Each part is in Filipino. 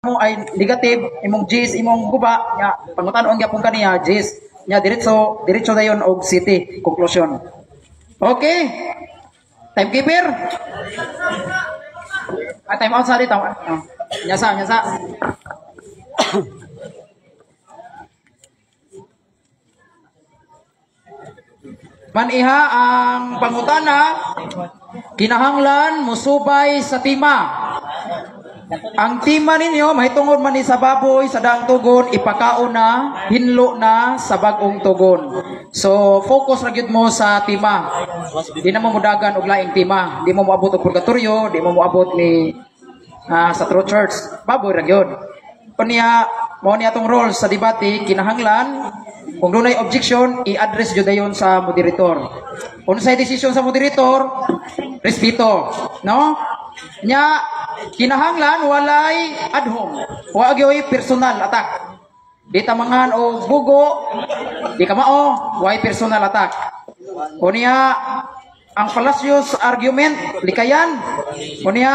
mo ay negative, imong G's, imong guba, nya pangutanon gyapon kaniya G's, nya diretso dayon og city conclusion. Okay. Timekeeper. Time out sa dito. Nyasa. Maniha ang pangutana, kinahanglan musubay sa tima. Ang tima ninyo, mahitungod man ni sa baboy, sa daang tugon, ipakaon na, hinlo na sa bagong tugon. So, focus ra gyud mo sa tima. Di na mo mudagan og laing tima. Di mo moabot og purgatorio, di mo moabot ni sa true church. Baboy ra gyud. Kaniya, mao ni atong role sa debate, kinahanglan kung dunay objection, i-address jud dayon sa moderator. Kung say decision sa moderator, respeto, no? Nya kinahanglan walay adhom, wa gyoy personal attack. Di tamangan o bugo, di kamao, way personal attack. Kunya ang fallacious argument likayan. Kunya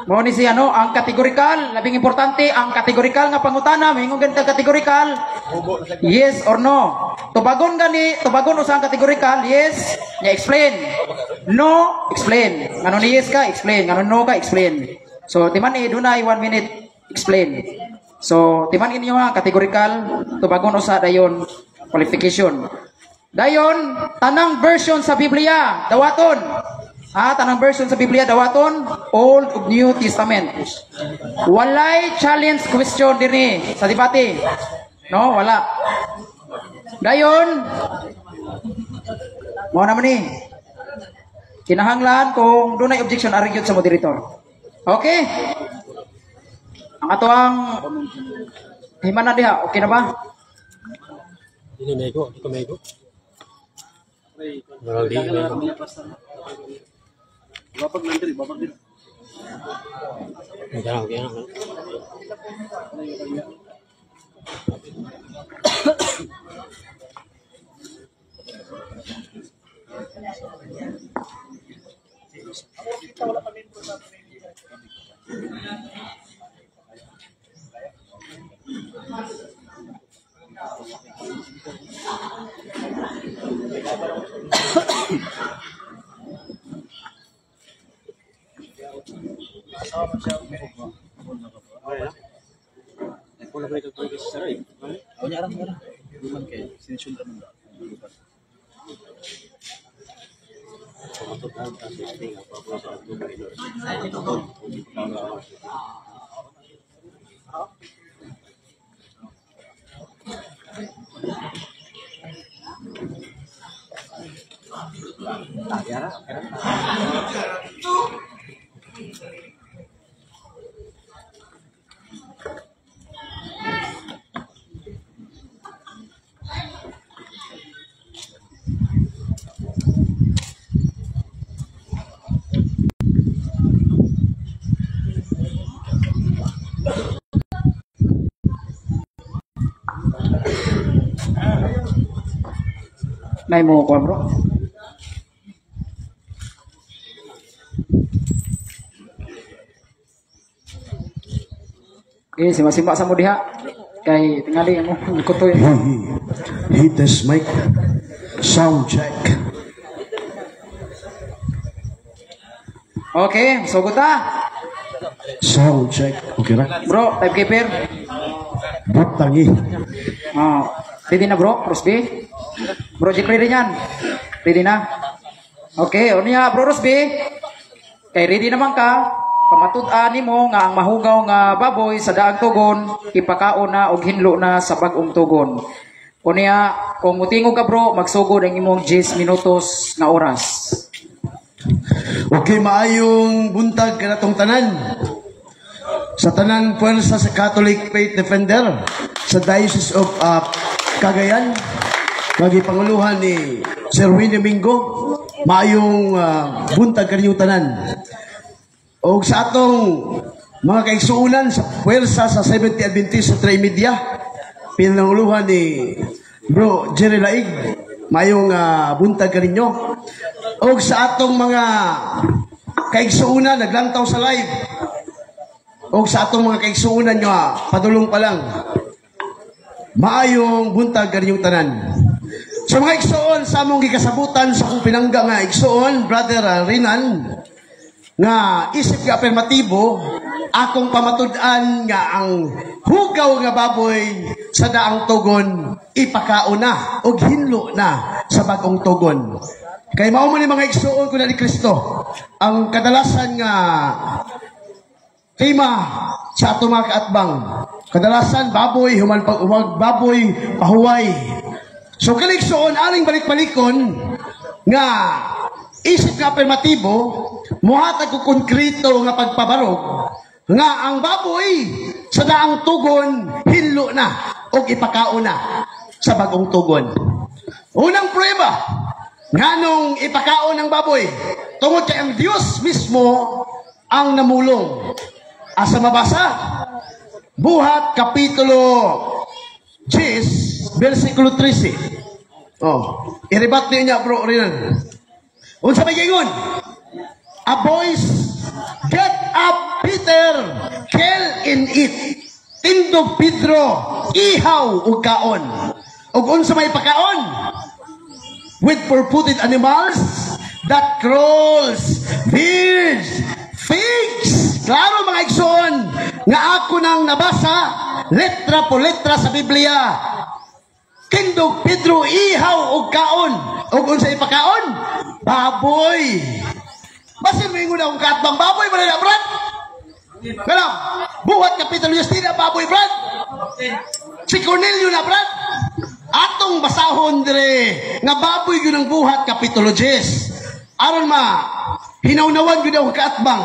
mo ni siya no, ang categorical, labing importante ang categorical nga pangutana, mahingog ganito categorical. Yes or no. Tubagon usang categorical, yes, nya explain. No, explain. Ngano ni yes ka, explain. Ngano no ka, explain. So timan dunay 1 minute explain. So timan inyo ha categorical, tubagon usa dayon qualification. Dayon tanang version sa Biblia dawaton. Tanang version sa Biblia dawaton, Old ug New Testament. Walay challenge question dinhi sa debate. No, wala. Dayon mo naman ni kinahanglan kung dunay objection ari gyud sa moderator. Okay? Ang atoang himana diha, okay na ba? Ini mego. Babag din. Jangan. Nay mo ko bro. Sima-sima sa mo diha. Kay tingali mo kutoy. Hit this mic. Sound check. Okay, suguta. Sound check. Okay ra. Bro, timekeeper. Butangi. Ready na bro, Rosby? Bro, Jack ready yan. Ready na? Okay, o niya bro Rosby. Kay ready naman ka. Pamatud-an nimo nga ang mahugaw nga baboy sa daang tugon, ipakaon na og hinlo na sa bagong tugon. O niya, kung mutingog ka bro, magsugod ang imong 10 minutos na oras. Okay, maayong buntag kanatong tanan. Sa tanan puwersa sa Catholic Faith Defender sa Diocese of Cagayan, magipanguluhan ni Sir Winnie Mingo, maayong buntag kaniyong tanan. O sa atong mga kaigsuunan sa puwersa sa 70 Adventist sa Trimedia, pinanguluhan ni Bro Jerry Laig, mayong buntag kaninyo. O sa atong mga kaigsuunan naglantaw sa live, o sa atong mga kaigsuunan nga, padulong pa lang. Maayong buntag kaninyong tanan. So mga igsuon, sa among gikasabutan sa kong pinangga nga igsuon, Brother Rinan, nga isip nga afirmatibo, akong pamatud-an nga ang hugaw nga baboy sa daang tugon, ipakauna o hinlo na sa bagong tugon. Kay mao man ni mga igsuon ko na ni Kristo, ang kadalasan nga tema sa ato mga kaatbang, kadalasan baboy, human pag-uwag, baboy, pahuway. So kaligsoon, aling balik-balikon, nga isip nga afirmatibo, muhatag ko konkreto nga pagpabarog, nga ang baboy sa daang tugon, hinlo na, o ipakauna sa bagong tugon. Unang prueba, nga nung ipakaon ng baboy, tungod kay ang Diyos mismo ang namulong. Asa mabasa? Buhat, Kapitulo 10, versikulo 13. Oh, iribat niya bro Rinan. Unsa may gingon? A voice, get up Peter, kill and eat. Tindog Pedro, ihaw ug kaon. Ug unsa may pakaon? With four-footed animals that crawls, birds, figs. Klaro mga igsoon, nga ako nang nabasa, letra po letra sa Biblia. Tindog Pedro, ihaw ug kaon. Ug unsa ipakaon? Baboy. Basin mo ingon akong katbang baboy, ba na, Brad? Kalam, buhat Kapitulo 10, baboy, Brad? Si Cornelio na, Brad? Atong basahon dire nga baboy yun ang buhat Kapitulo 10. Aron hinaunawan yun ang kaatbang.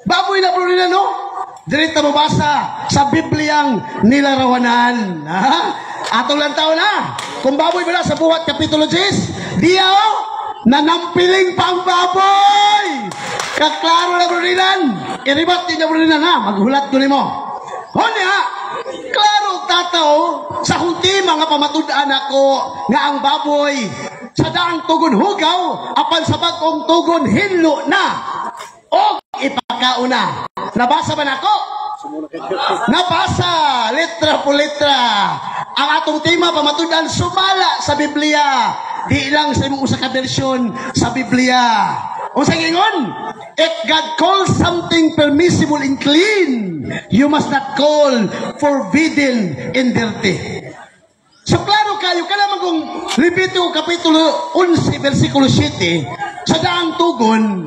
Baboy na bro nila, no? Dirita mabasa sa Bibliang nilarawanan. Ha? Atong lang taon na. Kung baboy ba na sa buhat Kapitulo 10, diya nanampiling pang baboy. Kaklaro na bro nilan. Iribat din na bro nilan, ha? Maghulat ko ni mo. Hone ha? Klaro tataw sa huntima nga pamatud-an ako nga ang baboy sa daang tugon hugaw apan sa bagong tugon hinlo na o ipakauna. Nabasa ba nako? Nabasa letra po letra. Ang atong tema pamatud-an sumala sa Biblia, di lang sa imong usa ka bersyon sa Biblia. Unsa gingon? If God calls something permissible and clean, you must not call forbidden and dirty. So klaro kayo, kailangan kung Levitico Kapitulo 11, versikulo 7, sa daang tugon,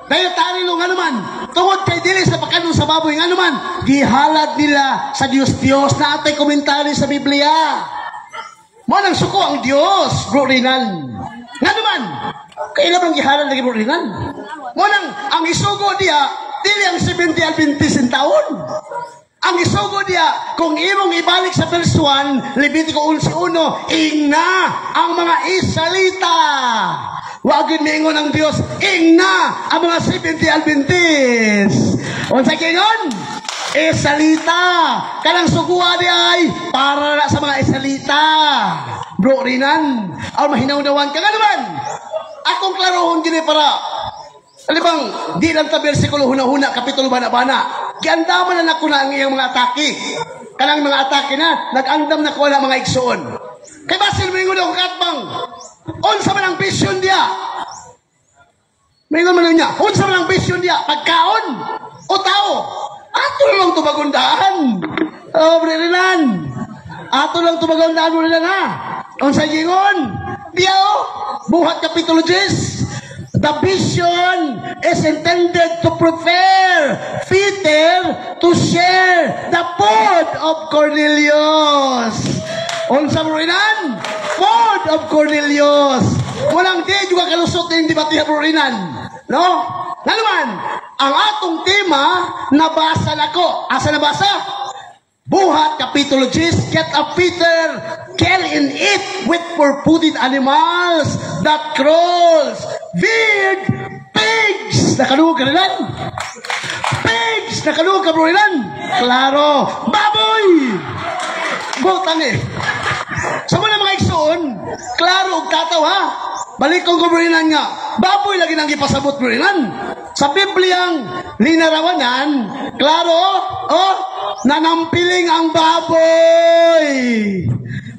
dahil tarilo nga naman, tungod kay dili sa pagkanon sa baboy, nga naman, gihalad nila sa Diyos na atay komentary sa Biblia. Manang suko ang Diyos, bro Rinan. Nga naman, kailan ang gihalad lagi bro Rinan? Manang, ang isugo diya, dili ang 70 al 20 taon. Ang isugo diya, kung imong ibalik sa verse 1, Levitico 11:1, ingna ang mga Israelita. Wagin mingon ang Diyos, ingna ang mga 70 al 20. Unsa kingon? Israelita. Kanang suguha di ay para na sa mga Israelita. Bro Rinan, ang mahinaw-nawan ka nga naman. Akong klarohon gini para alibang, di lang ta bersikulo huna-huna, kapitulo bana-bana. Giandaman na ako na ang iyang mga atake. Kanang mga atake na, nag-andam na ko na mga igsoon. Kay basil mo yung akong katbang. Unsa man ang vision diya? Mayroon man niya. Unsa man ang vision diya? Pagkaon o tao? Ato lang tumagundaan. Oh, Brerinan. Ato lang tumagundaan mo nila na. Unsa gingon? Diya buhat Kapitulo 10. The vision is intended to prepare Peter to share the food of Cornelius. Unsa mo rinan? Food of Cornelius. Walang di juga kalusot na hindi batiha mo rinan. No? Nga naman, ang atong tema, nabasa na ko. Asa nabasa? Buhat, Kapitulo 10, get up Peter, kill and eat with four-footed animals that crawls, weird pigs. Nakaluhog ka rin? Pigs! Nakaluhog ka rin? Klaro. Baboy! Butang eh. Sa mga igsoon, klaro og tataw ha. Balik kong kumurinan nga. baboy lagi nang ipasabot bro inan. Sa Bibliang linarawanan, klaro, nanampiling ang baboy.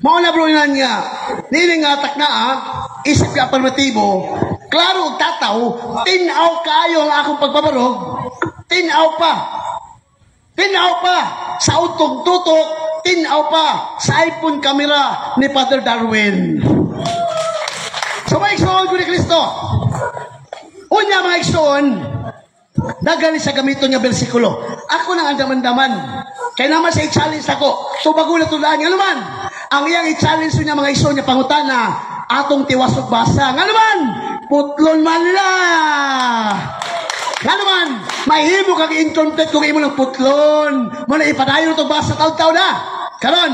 Mao na bro inan nga. Nini nga tak na isip ka permitibo, klaro og tataw, tinaw kayo ang akong pagbabarog, tinaw pa sa utog tutok, tinaw pa sa iPhone camera ni Father Darwin. So mga igsoon ko ni Kristo, unya mga igsoon, dagali sa gamiton nga bersikulo, ako nang andaman-daman, kaya naman sa i-challenge ako, so bago na tulaan, nga naman, ang iyang i-challenge niya mga igsoon niya pangutana, atong tiwasog basa, nga naman, putlon man la. Nga naman, mahimo kang incomplete kung imo ng putlon. Muna ipadayon itong basa taon-taon na. Karon,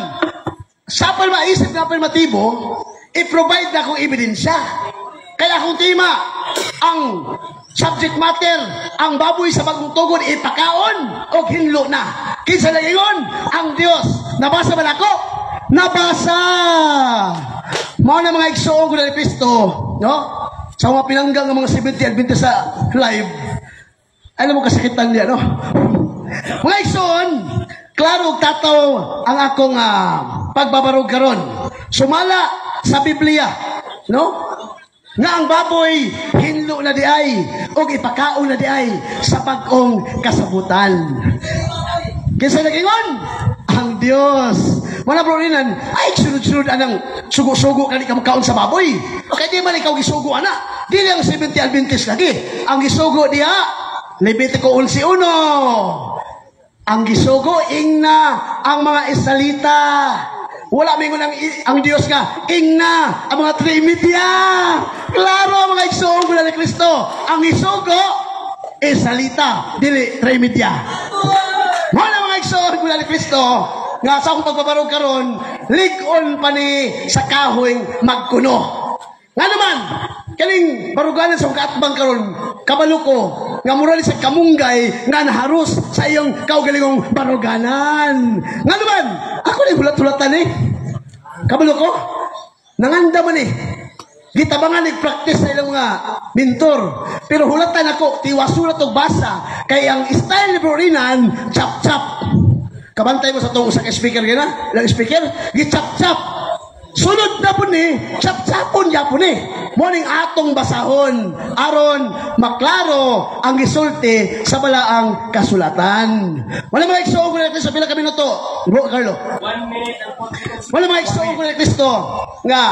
sa maisip na permatibo, i-provide na akong ebidensya. Kaya kung tima, ang subject matter, ang baboy sa bagong tugon, ipakaon o hinlo na. Kinsa na ingon, ang Diyos. Nabasa ba na ako? Nabasa! Mao na mga igsoon ko na ni Kristo, no? Sa mga pinanggang ng mga 70 Adventist sa live, alam mo kasakitan niya, no? Mga igsoon, klaro tataw ang akong pagbabarog karon. Sumala sa Biblia, no? Nga ang baboy hinlo na di ay o ipakaon na di ay sa pag-ong kasabutan. Kinsa nagingon? Ang Diyos. Wala bro rinan, ay sunod-sunod anang sugo-sugo ka di ka makaon sa baboy. Kaya di man ikaw gisugo ana. Dili ang 70 Adventist lagi. Ang gisugo diha Levitico 11:1. Ang gisugo ingna ang mga Israelita. Wala mingon ang Dios nga ingna ang mga Trinidya. Klaro mga igsoon ni Kristo. Ang isugo Israelita dili Trinidya. Wala mga igsoon ni Kristo nga sa akong pagbabarog karon lig-on pa ni sa kahoy magkuno. Nga naman kaning baruganan sa kaatbang karon kabalo ko nga mura sa kamunggay nga naharos sa iyong kaugalingong baruganan. Nga naman ako ni hulat-hulatan kabalo ko nanganda man gitabangan practice sa ilang mga mentor pero hulatan ako tiwasulat og basa kay ang style ni Brorinan chap-chap. Kabantay mo sa itong usang speaker gina? Ilang speaker? Gichap-chap. Sunod na po chap-chapon niya po Morning atong basahon. Aron, maklaro ang gisulti sa balaang kasulatan. Wala mga igsoon ko na Kristo. Pila ka minuto? Bro, Carlo. 1 minute and 40 seconds. Wala mga igsoon ko na Kristo. Nga,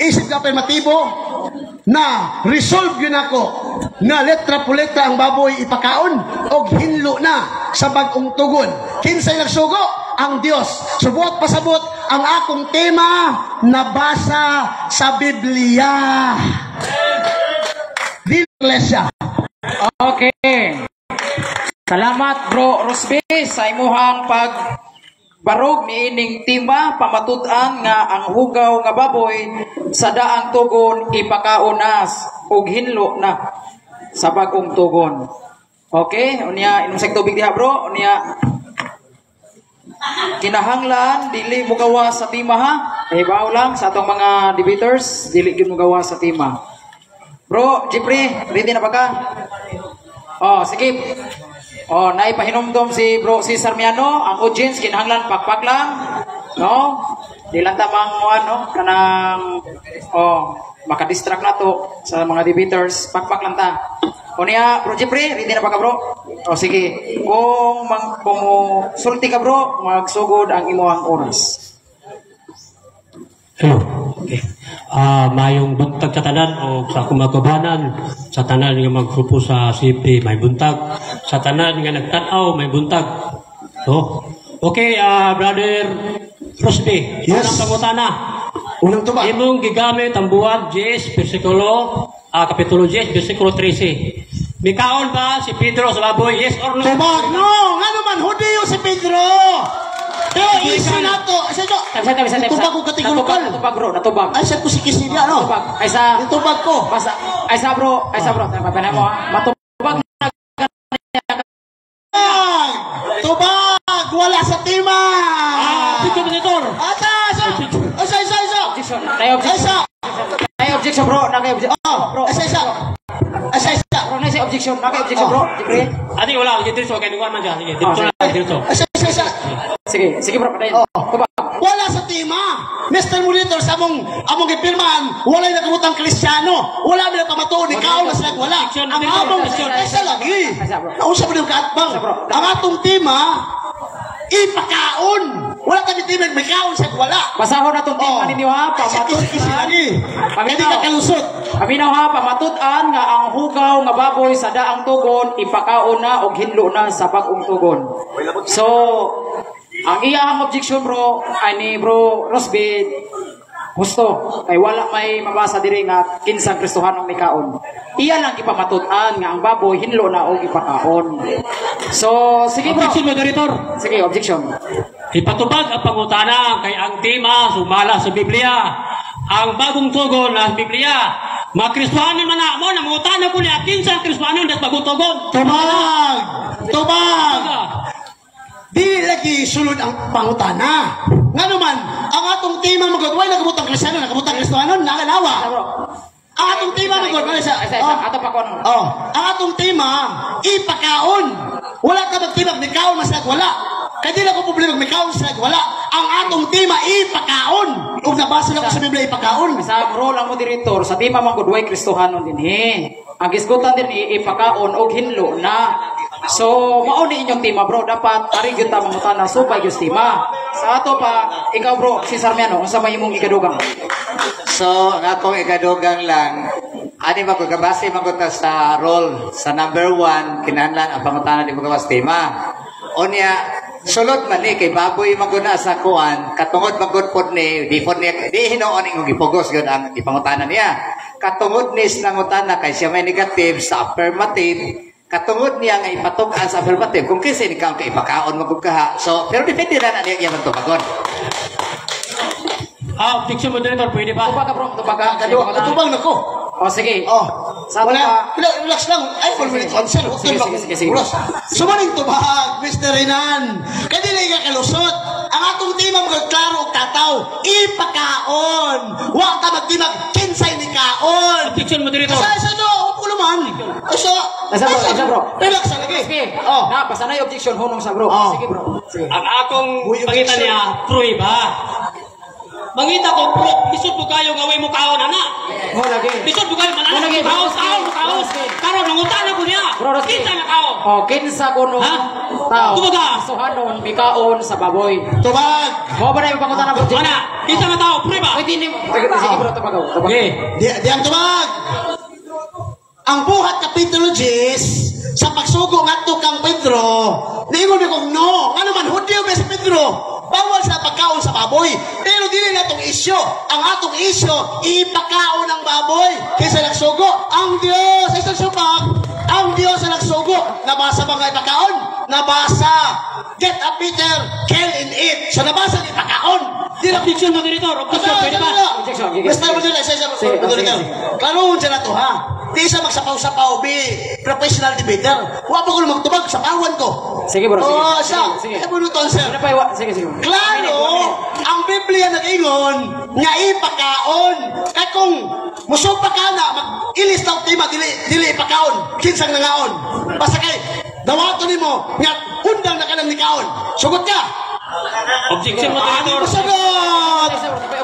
isip ka permatibo na resolve yun ako na letra po letra ang baboy ipakaon o hinlo na sa bagong tugon. Kinsay nagsugo? Ang Diyos. Subuot pasabot ang akong tema nabasa sa Biblia. Iglesia. Okay. Salamat bro Rosby sa imuhang pagbarog ni ining tima pamatud-an nga ang hugaw nga baboy sa daang tugon ipakaunas ug hinlo na sa bagong tugon. Okay, unya inom sa tubig diha bro, unya kinahanglan dili mo gawa sa tima ha. Ibaw lang sa atong mga debaters, dili gyud mo gawa sa tima. Bro, Jeffrey, ready na ba ka? Oh, sige. Oh, naipahinomdom si Bro Cesar Miano, ang audience kinahanglan pakpak lang, no? Di lang tamang ano kanang makadistract na to sa mga debaters, pakpak lang ta. O niya, Bro Jeffrey, ready na ba ka bro? O sige, kung sulti ka bro, magsugod ang imuhang oras. Hello. Okay. Mayong buntag sa tanan o sa kumagabanan, sa tanan nga maggrupo sa CP, may buntag. Sa tanan nga nagtanaw, may buntag. So, okay, Brother Rosby, Yes. unang pangutana. Unang tuba. Imong gigamit ang buwag 10, kapitulo 10, versikulo 13. Mikaon ba si Pedro sa baboy? Yes or no? Tubag, no! Nga naman, hudiyo si Pedro! Pero isi na to. Natubag ko kategorikal. Natubag bro, natubag. Ay, siya ko si Kisidia, no? Natubag. Ay sa Natubag ko. Ay sa bro. Papanay mo ha. Matubag na Tubag! Wala sa tima! Pito monitor. Ata! Isa! objection. Nay objection bro, nay objection. Isa! objection. Naka-objection, bro. Jeffrey. Adi, wala. Diretso. Kaya duwan man siya. Sige, dito na. Diretso. Sige, bro. Padayon. Oh. Wala sa tema. Mr. Monitor, sa among ipirmahan, wala yung nakabutang Kristiyano. Wala may pamatuon. Ikaw na sila wala. Ang among isa lagi. Nausap mo yung kaatbang. Ang atong tema, ipakaon. Wala kami tema, may kaon sa wala. Pasahon na itong tema ninyo ha. Pamatutan. Hindi ka kalusot. Paminaw ha, pamatutan nga ang hugaw nga baboy sa daang tugon, ipakaon na o hinlo na sa bagong tugon. So, ang iyang objection bro, ay ni bro Rosby, gusto, kay wala may mabasa diri nga kinsang Kristohanong may kaon. Iya lang ipamatutan nga ang baboy hinlo na o ipakaon. So, sige bro. Objection, moderator. Sige, objection. Ipatubag ang pangutana kay ang tema sumala sa Biblia. Ang bagong tugon na Biblia. Mga Kristohanon man na mo, namutana ko niya kinsang Kristohanon das bagong tugon. Tubag! Di lagi sulod ang pangutana. Nga naman, ang atong tema magod, wala nakabutang Kristiyano, nakabutang Kristohanon, nakalawa. Ang atong tema magod, Ato pa ko. ang atong tema, ipakaon. Wala ka magtibag, may kaon mas wala. Kaya di lang ko problema, may kaon mas wala. Ang atong tema, ipakaon. Kung nabasa lang ko sa Biblia, ipakaon. Sa bro lang mo direktor, sa tema magod, way Kristohanon din Ang gisgutan din ipakaon o hinlo na. So, mauni inyong tema bro, dapat ari gyud ta mangutana subay gyud tema. Sa ato pa, ikaw bro, si Sarmiano, unsa may imong ikadugang? So, ang akong ikadugang lang, ani magkabase magunta sa role sa number 1, kinahanglan ang pangutana di magawas tema. Onya, sulod man ni kay baboy maguna sa kuan, katungod magud pod ni di hinuon ingong gipugos gyud ang ipangutana niya. Katungod ni nangutana kay siya may negative sa affirmative. Katungod niya nga ipatukan sa affirmative kung kasi ikaw kay ipakaon magugkaha. So, pero depende na niya magtupagon. Objection, moderator, pwede ba? Tubag ka bro, tubag ka. Tubag na ko. O sige. Sa ato Wala. pa, Relax lang. Ay, full minute answer. Sige. Sumaling tubag, Mr. Renan. Kadili nga kalusot. Ang atong tema mga klaro og tataw, ipakaon. Wa ka magtimag kinsay ni kaon. Objection, moderator. Sa do, upo naman. Nasa bro. Relax lang lagi. Sige. Na, basta na yung objection hunong sa bro. Sige bro. Sige. Ang akong pangitan niya, prueba. Mangita ko, bisod mo kayo ngaway mo kaon, anak. Mo lagi. Bisod mo kayo, malalas mo kaon. Karon, nangutan ako niya. Bro, Kinsa na kaon. Kinsa kuno Ha? tao. Tumaga. Suhanon, bikaon sa baboy. Tubag. Mo ba na yung pangutan na bro? Ana, kinsa na tao, prueba. Pwede ni. Sige bro, tubagaw. Okay. Di ang tubag. Ang buhat kapitulo 10 sa pagsugo ngadto kang Pedro, niingon ni kong no. Ano man Hudyo ba si Pedro? Bawal sa pagkaon sa baboy. Pero dili na itong isyo. Ang atong isyo, ipakaon ang baboy. Kaysa nagsugo, ang Diyos ay susupak. Ang Diyos ay nagsugo. Nabasa ba nga ipakaon? Nabasa. Get up Peter, kill and eat. So nabasa ni ipakaon. Di na Objection, moderator. Objection, pwede ba? Objection. Basta mo dila, isa klaroon siya na to, ha? Di isa magsapaw-sapaw, be professional debater. Wa pa ko magtubag, sapawan ko. Sige bro. Oo, Sige. siya. Sige. Eh, bunuton, sir. Ano pa iwa? Sige. Klaro, ang Biblia nag-ingon, nga ipakaon. Kaya kung musupa ka na, mag-ilis na tema, dili ipakaon. Kinsang nangaon. Basta kay, dawato ni mo, nga undang na ka ng nikaon. Sugot ka. Objection, moderator. Sugot!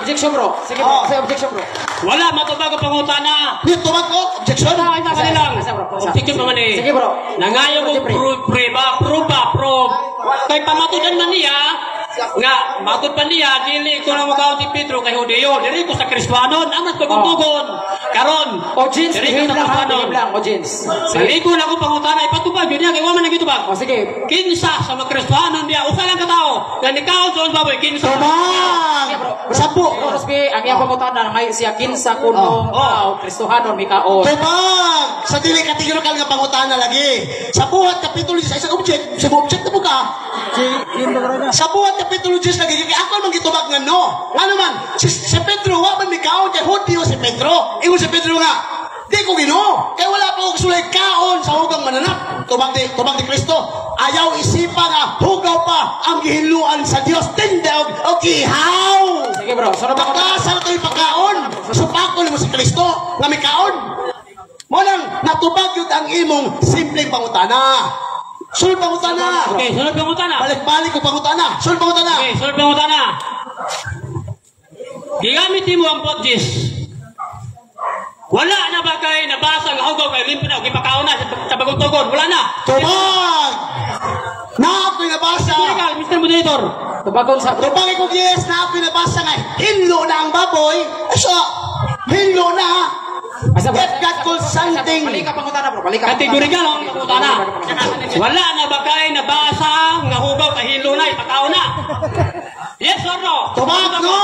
Objection bro. Sige bro. Sige objection bro. Wala, matubag ang pangutana. Dito ba ko? Objection? Ay, kanilang. Objection naman eh. Sige bro. Nangayo mo prueba. Kay pamatudan man niya, nga, matod pa niya, dili ko na makaon si Pedro kay Hudyo. Dili ko sa Kristohanon, amat pagtugon. Karon, O jeans, dili ko bihim sa lang ha. Kristohanon. Bihim lang. O jeans. Saligo na ko pangutana, ipatubag yun niya, kay waman na gitubag. O sige. Kinsa sa mga Kristohanon niya, usa lang katao. Nga nikaw sa baboy, kinsa. Tubag! Sabu! Bro Rosby, ang iyang pamutan na may siya kinsa kunong Kristohanon mikaon. Tubag! Sa dili kategorikal nga pangutana lagi. Sa buhat kapitulo 10 sa object na mo ka. Sa buhat kapitulo 10 lagi kay ako man gitubag nga no. Ano man si Pedro wa man mikaon kay Hudyo si Pedro. Ingon si Pedro nga di ko Ginoo. Kay wala pa og sulay kaon sa hugang mananap. Tubag ni Kristo. Ayaw isipa nga hugaw pa ang gihinluan sa Dios tindi og ihaw. Sige bro. Sunod ako. Takasal to'y pagkaon. Supakol mo si Kristo nga may kaon. Mo nang natubag yun ang imong simpleng pangutana. Sulod pangutana. Okay, sunod pangutana. Balik-balik ko pangutana. Sulod pangutana. Okay, sunod pangutana. Gigamit mo ang podges. Wala na ba kay nabasa nga hugaw kay limpo na o ipakaon na sa bagong tugon? Wala na. Tubag! Na ako'y nabasa. Legal, Mr. Moderator. Tubagon sa Tubag ko yes, na ako'y nabasa nga. Hinlo na ang baboy. So, hinlo na. Get got called something. Balik ka pangutana bro, balik ka. Kategorikal ang pangutana. Wala na ba kay nabasa nga hugaw kay hilo na ipakaon na? Yes or no? Tubag no!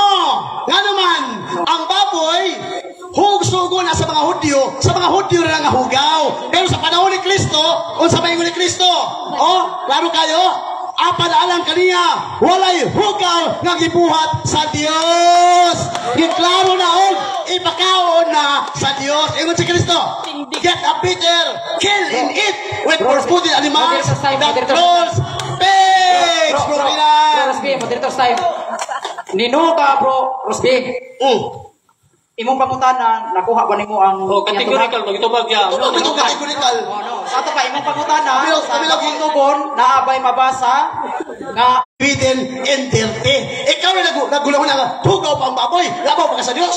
Nga naman, ang baboy, hugsugo na sa mga Hudyo na nga hugaw. Pero sa panahon ni Kristo, sa mahingon ni Kristo, klaro kayo, apan alang kaniya, walay hugaw nga gibuhat sa Dios. Giklaro na ipakaon na sa Dios. Ingon si Kristo, get a Peter, kill and eat with forbidden animals, the trolls, pigs, Bro, Rosby, moderator's time. Nino ka bro, Rosby. Imong pangutana, nakuha ba nimo ang Kategorikal, magitubag ya. Ito kategorikal. no. Sa ato pa imong pangutana, Kami sa lagi. bagong tugon, naabay mabasa nga Within and 30. Ikaw na nagulang na hugaw pa ang baboy. Labaw pa ka sa Diyos.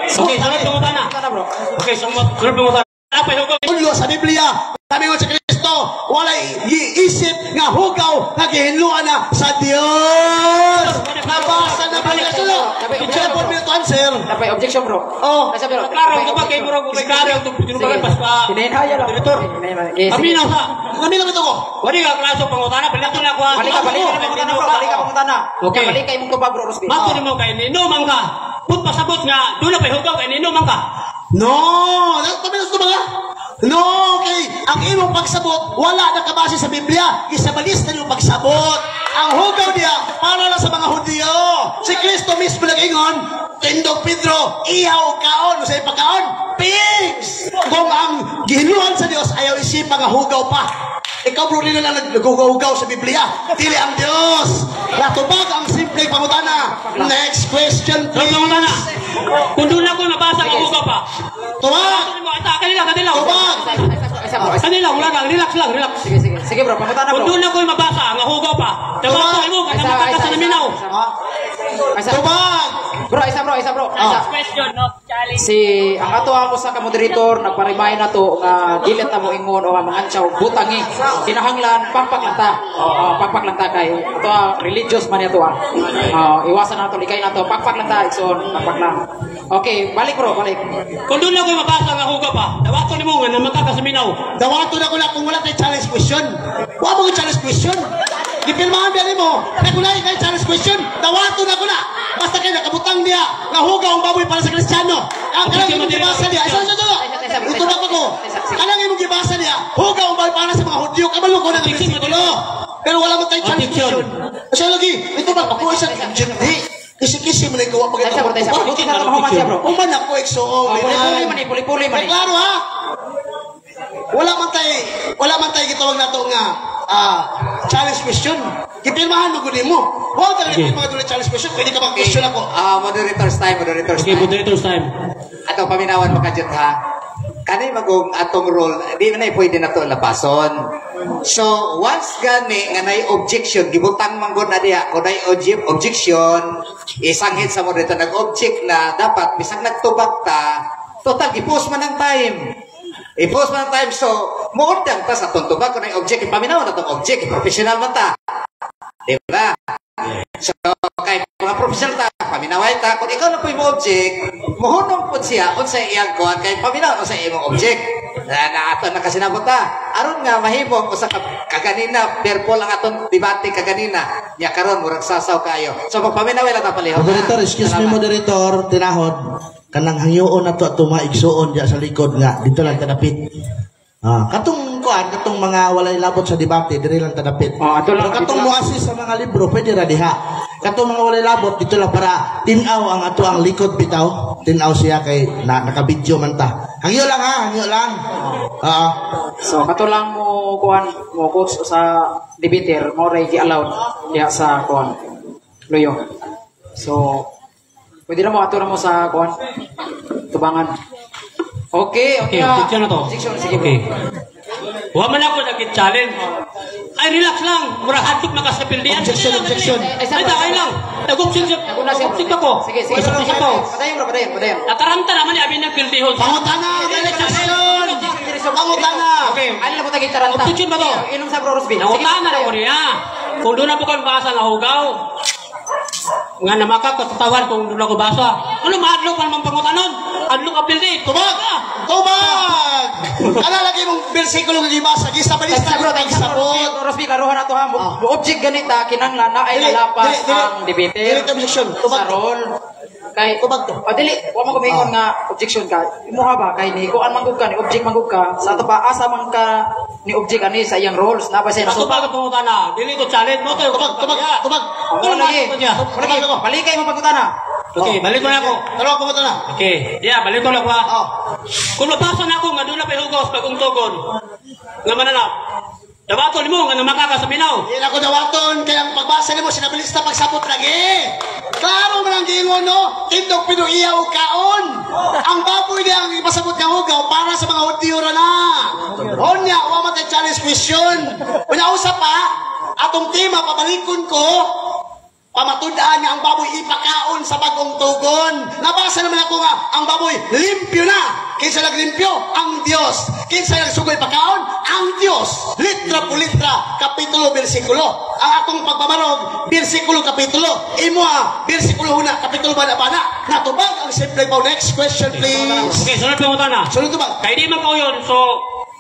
Okay, sunod pangutana. bro. Okay, sunod pangutana. Apa yung hugaw? Ulyo sa Biblia, sabi ko sa Kristo, walay iisip nga hugaw nga gihinluan na sa Dios. Nabasa na ba niya sila? It's 4 minute answer. Napay objection bro. Oh. Nasa bro. Klaro, ito ba kayo murag kung klaro ang tinubagan pas pa. Hinahaya lang. Director. Kami na sa. Kami lang ito ko. Wali ka klaso pangutana, pinato na ko. Balik ka pangutana bro. Balik ka pangutana. Okay. Balik ka imong tubag bro, Rosby. Mato ni mo kay Nino man ka. Put pasabot nga, doon na pa hugaw kay Nino man ka. No! Tabilas ko mga? No! Okay. Ang imong pagsabot, wala na kabase sa Biblia. Isabalis na yung pagsabot. Ang hugaw niya, para lang sa mga Hudyo. Si Kristo mismo nag-ingon, Tindog Pedro, ihaw kaon. Sa ipagkaon, pigs! Kung ang gihinuhan sa Diyos, ayaw isipang nga hugaw pa. Ikaw bro rin na nag-hugaw sa Biblia. Dili ang Diyos. Natubag ang simple pangutana. Next question, Sunod please. pangutana. Kung doon na ko nabasa ang hugaw pa. Tubag! Kanila. Tubag! Kanila, wala lang. Relax lang, relax. Sige bro, pangutana Kung bro. doon na ko mabasa ang hugaw pa. Dapat ko mo, kaya ka sa naminaw. Tubag! Bro, isa bro. Question, no? Challenge. Ang ato ako sa kamoderator nagparimay na to nga dili ta mo ingon o nga mangantsaw butangi kinahanglan pagpak lang ta. Pagpak lang ta kay ato religious man yato iwasan nato likay nato pagpak lang ta igsoon pagpak lang. Okay, balik bro, balik. Kung doon na ko mabasa ang hugaw pa, dapat ko mo nga na magkakasaminaw. Dawato na ko na kung wala kay challenge question. Wala mo challenge question. Gipirmahan biya mo. Nakulay kay challenge question. Dawato na ko na. Basta kayo nakabutang niya. Nahugaw ang baboy para sa Kristiyano. Ang kalang imong gibasa niya. Ito na ko. Kalang imong gibasa niya. Hugaw ang baboy para sa mga Hudyo. Kabalo ko na ng versikulo. Pero wala mo kay challenge question. Kasi lagi, ito ba ako isang hindi. Kisi-kisi mo na ikaw ang Taysa bro, taysa. Buti na lang mahuman siya bro. Uman ako eksoong. Puli-puli man. Klaro ha? Wala man tay gitawag nato nga challenge question. Gipirmahan mo gudi mo. Huwag ka rin mga challenge question. Pwede ka mag-question ako. Moderator's time. Okay, moderator's time. Ato paminawan makajut ha. Kani magong atong role, di na pwede na to lapason. So, once gani nga nay objection, gibutang manggod na diha, kung nay objection, isanghit sa moderator, nag-object na dapat, bisang nagtubag ta, total, i-post man ang time. I-post man ang time, so, muundang ta sa itong tubag, kung nay object, ipaminawan na itong object, professional man ta. Diba? So, kay mga professional ta, paminaway ta, kung ikaw na po yung object, muhunong po siya, kung sa iyang kuhan, kay paminaw sa iyong object. Na ato na kasi nabot ta. Aron nga, mahimong, sa kaganina, perpol ang atong debate kaganina, niya karon murag sasaw kayo. So, pag paminaway lang ta palihog. Moderator, excuse me, moderator, tinahod. Kanang hangyoon na to at tumaigsoon dyan sa likod nga, dito lang tanapit. Katong mga walay labot sa debate, diri lang tanapit. Ato lang, Pero katong dito lang. muasis sa mga libro, pwede ra diha. Katong mga walay labot, dito lang para tinaw ang ato ang likod bitaw. Tinaw siya kay nakabidyo man ta. Hangyo lang ha, hangyo lang. So kato lang mo kuan mo coach sa debater mo ray gi-allowed diha sa kuan loyo. So pwede na mo ato na mo sa kuan tubangan. Okay, Okay, na. objection na to. Objection, sige bro. Okay. Wa man ako nag-challenge. Ay, relax lang. Mura hatok na ka sa pildian. Objection, objection. Ay, ay lang. Nag-objection. Ako na siya, bro. Objection ako. Sige, sige. Objection ako. Patayin bro, patayin. Nataranta naman ni Abin ng pildihon. Pangutana, eleksyon. Pangutana. Okay. Ano na po taging taranta? Objection ba to? Inom sa bro Rosby. Nangutan na ako niya. Kung doon na po kang basa na hugaw. Nga na makakatawan kung doon ako basa. Ano maadlo pa naman pangutanon? Adlo ka pildi. Tubag! Tubag! Ano lagi mong bersikulo nga gibasa? Gisa balista Bro, ng sabot. Rosby, karuhan na to ha. Object ganita, kinanglan na ay nalapas ang debate. Dili objection. Sa Tubag. role. Kay Tubag to. O dili, wa man kumingon nga objection ka. Imuha ba kay ni kuan manggug ka ni object manggug ka. Sa ato pa asa man ka ni object ani sa iyang roles na ba siya Natupag nasupa. ang pangutana. Dili ko challenge mo to. Tubag, tubag, tubag. Wala lagi. Tubag ako. Balikay mo pagkutana. Okay, balik ko na ako. Talo ako mo na. Okay, balik ko na ako ha. Oh. Kung mabasa na ako nga doon na pa hugos pag tugon. Nga mananap. Dawaton mo nga na makakasaminaw. Hindi na ako dawaton, kaya ang pagbasa mo, sinabilista pagsabot lagi. Klaro man ang giingon, no? Tindog pinuiyaw kaon. Ang baboy niya ang ipasabot ng hugaw para sa mga Hudyo ra na. Onya, wa man tay challenge question. Unya usap pa, atong tema pabalikon ko, pamatudaan nga ang baboy ipakaon sa bagong tugon. Nabasa naman ako nga, ang baboy limpyo na. Kinsa naglimpyo? Ang Dios. Kinsa nagsugoy pakaon? Ang Dios. Litra po litra, kapitulo, bersikulo. Ang akong pagbabarog, bersikulo, kapitulo. Imo bersikulo huna, kapitulo bana-bana. Natubag ang simple po. Next question, please. Okay, sunod pangutana. Sunod tubag. Kaya di man ko yun, so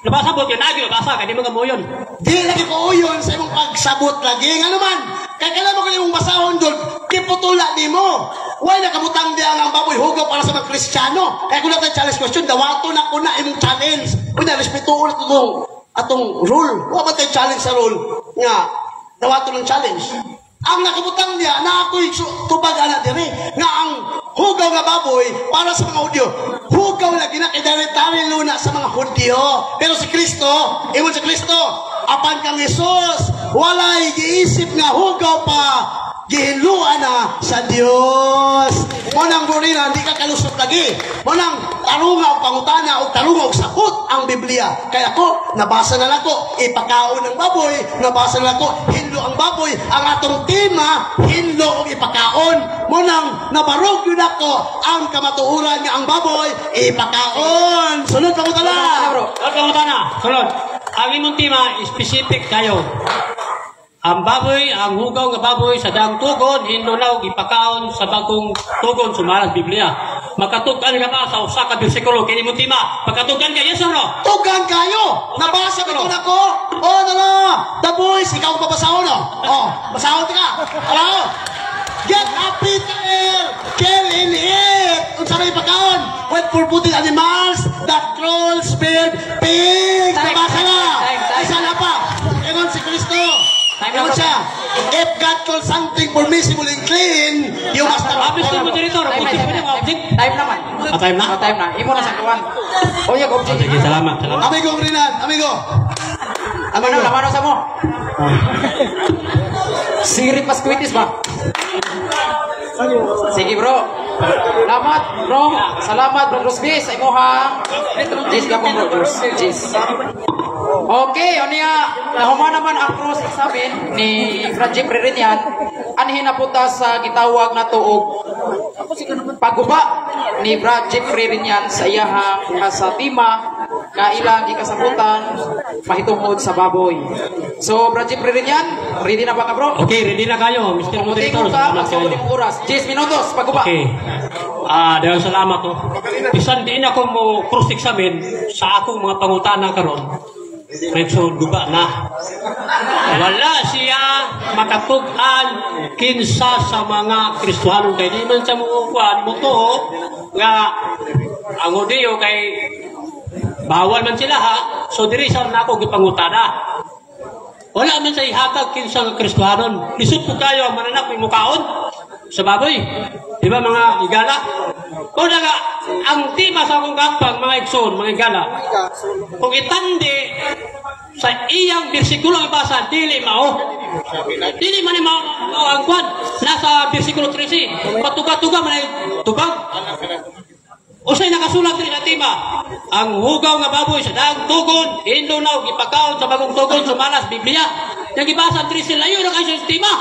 nabasa mo yun, nagi nabasa, kaya di man mo yun. Di lagi ko uyon sa imong pagsabot lagi. Nga naman, kaya kailan mo kanyang basahon doon, di putula di mo. Why nakabutang di ang baboy hugaw para sa mga Kristiyano? Kaya kung natin challenge question, dawato na ko na imong challenge. Una, respetuon atong rule. Huwag ba tayo challenge sa rule? Nga, dawato ng challenge. Ang nakabutang niya, na ako'y tubag anak diri, nga ang hugaw nga baboy para sa mga Hudyo. Hugaw lagi na kidaritari luna sa mga Hudyo. Pero si Kristo, iwan si Kristo, apan kang Jesus, walay giisip nga hugaw pa, gihiluan na sa Dios. Monang burina, hindi ka kalusot lagi. Monang tarunga o pangutana o tarunga o sakot ang Biblia. Kaya ako, nabasa na lang ko, ipakaon ng baboy, nabasa na lang ko, hinlo ang baboy. Ang atong tema, hinlo o ipakaon. Monang nabarog yun ako, ang kamatuuran nga ang baboy, ipakaon. Sunod pangutana. Sunod pangutana, sunod. Ang imong tema, specific kayo. Ang baboy, ang hugaw nga baboy sa daang tugon, hinulaw, ipakaon sa bagong tugon, sumalang Biblia. Makatugan ka ba sa usa ka bersikulo, kini mo tima, pagkatugan ka, yes or no? Tugan kayo! Nabasa ko na ko! Oh, no. The boys, ikaw ang babasahon, no? Oh, basahon ka! Hello? Get up, Peter! Kill in it! Unsa may pagkaon? With forbidden animals that crawls, build, pigs! Nabasa na! Isa na pa! Ingon si Kristo! Ingon siya! If God calls something permissible and clean, you must not. Abis ko mo dito, object pwede mo, object. Time naman. Time na? Time na. Imo na sa kuwan. O yung object. Sige, salamat. Amigo Rinan, amigo! Ano naman sa mo? Siri Pascuitis ba? Sige bro. Salamat bro. Salamat bro Rosby sa imuhang. Jis ka po bro. Jis. Okay, o niya, nahuma naman ang cross examine ni Brad Prerinian. Anhin na punta sa gitawag na tuog pagguba ni Brad Prerinian sa iyahang sa tima na ilang ikasabutan mahitungod sa baboy. So, Brad Prerinian, ready na ba ka bro? Okay, ready na kayo, Mr. Moderator. Tingog ka, Salamat magsugod kayo. yung oras. 10 minutos, pagguba. Okay. Dahil salamat to. Bisan din ako mo cross-examine sa akong mga pangutana karon. Medyo guba na. Wala siya makatugan kinsa sa mga Kristiyanon kay di man sa mukuan mo to nga ang Hudyo kay bawal man sila ha. So diri sa nako gipangutana. Wala man sa ihatag kinsa nga Kristiyanon. Lisod po kayo ang mananak may mukaon sa baboy. Di ba mga igala? O nga, ang tema sa akong kampang, mga igsoon, mga igala, kung itandi sa iyang bersikulo ibasa, dili mao. Dili man mao ang kwan. Nasa bersikulo 13. Patuga-tuga man ay tubag. O sa'y nakasulat rin na tema. ang hugaw nga baboy sa daang tugon, hinlo na, ipakaon sa bagong tugon, sumalas, Biblia. Yung ibasa, Trisel, ayun na kayo sa sistema.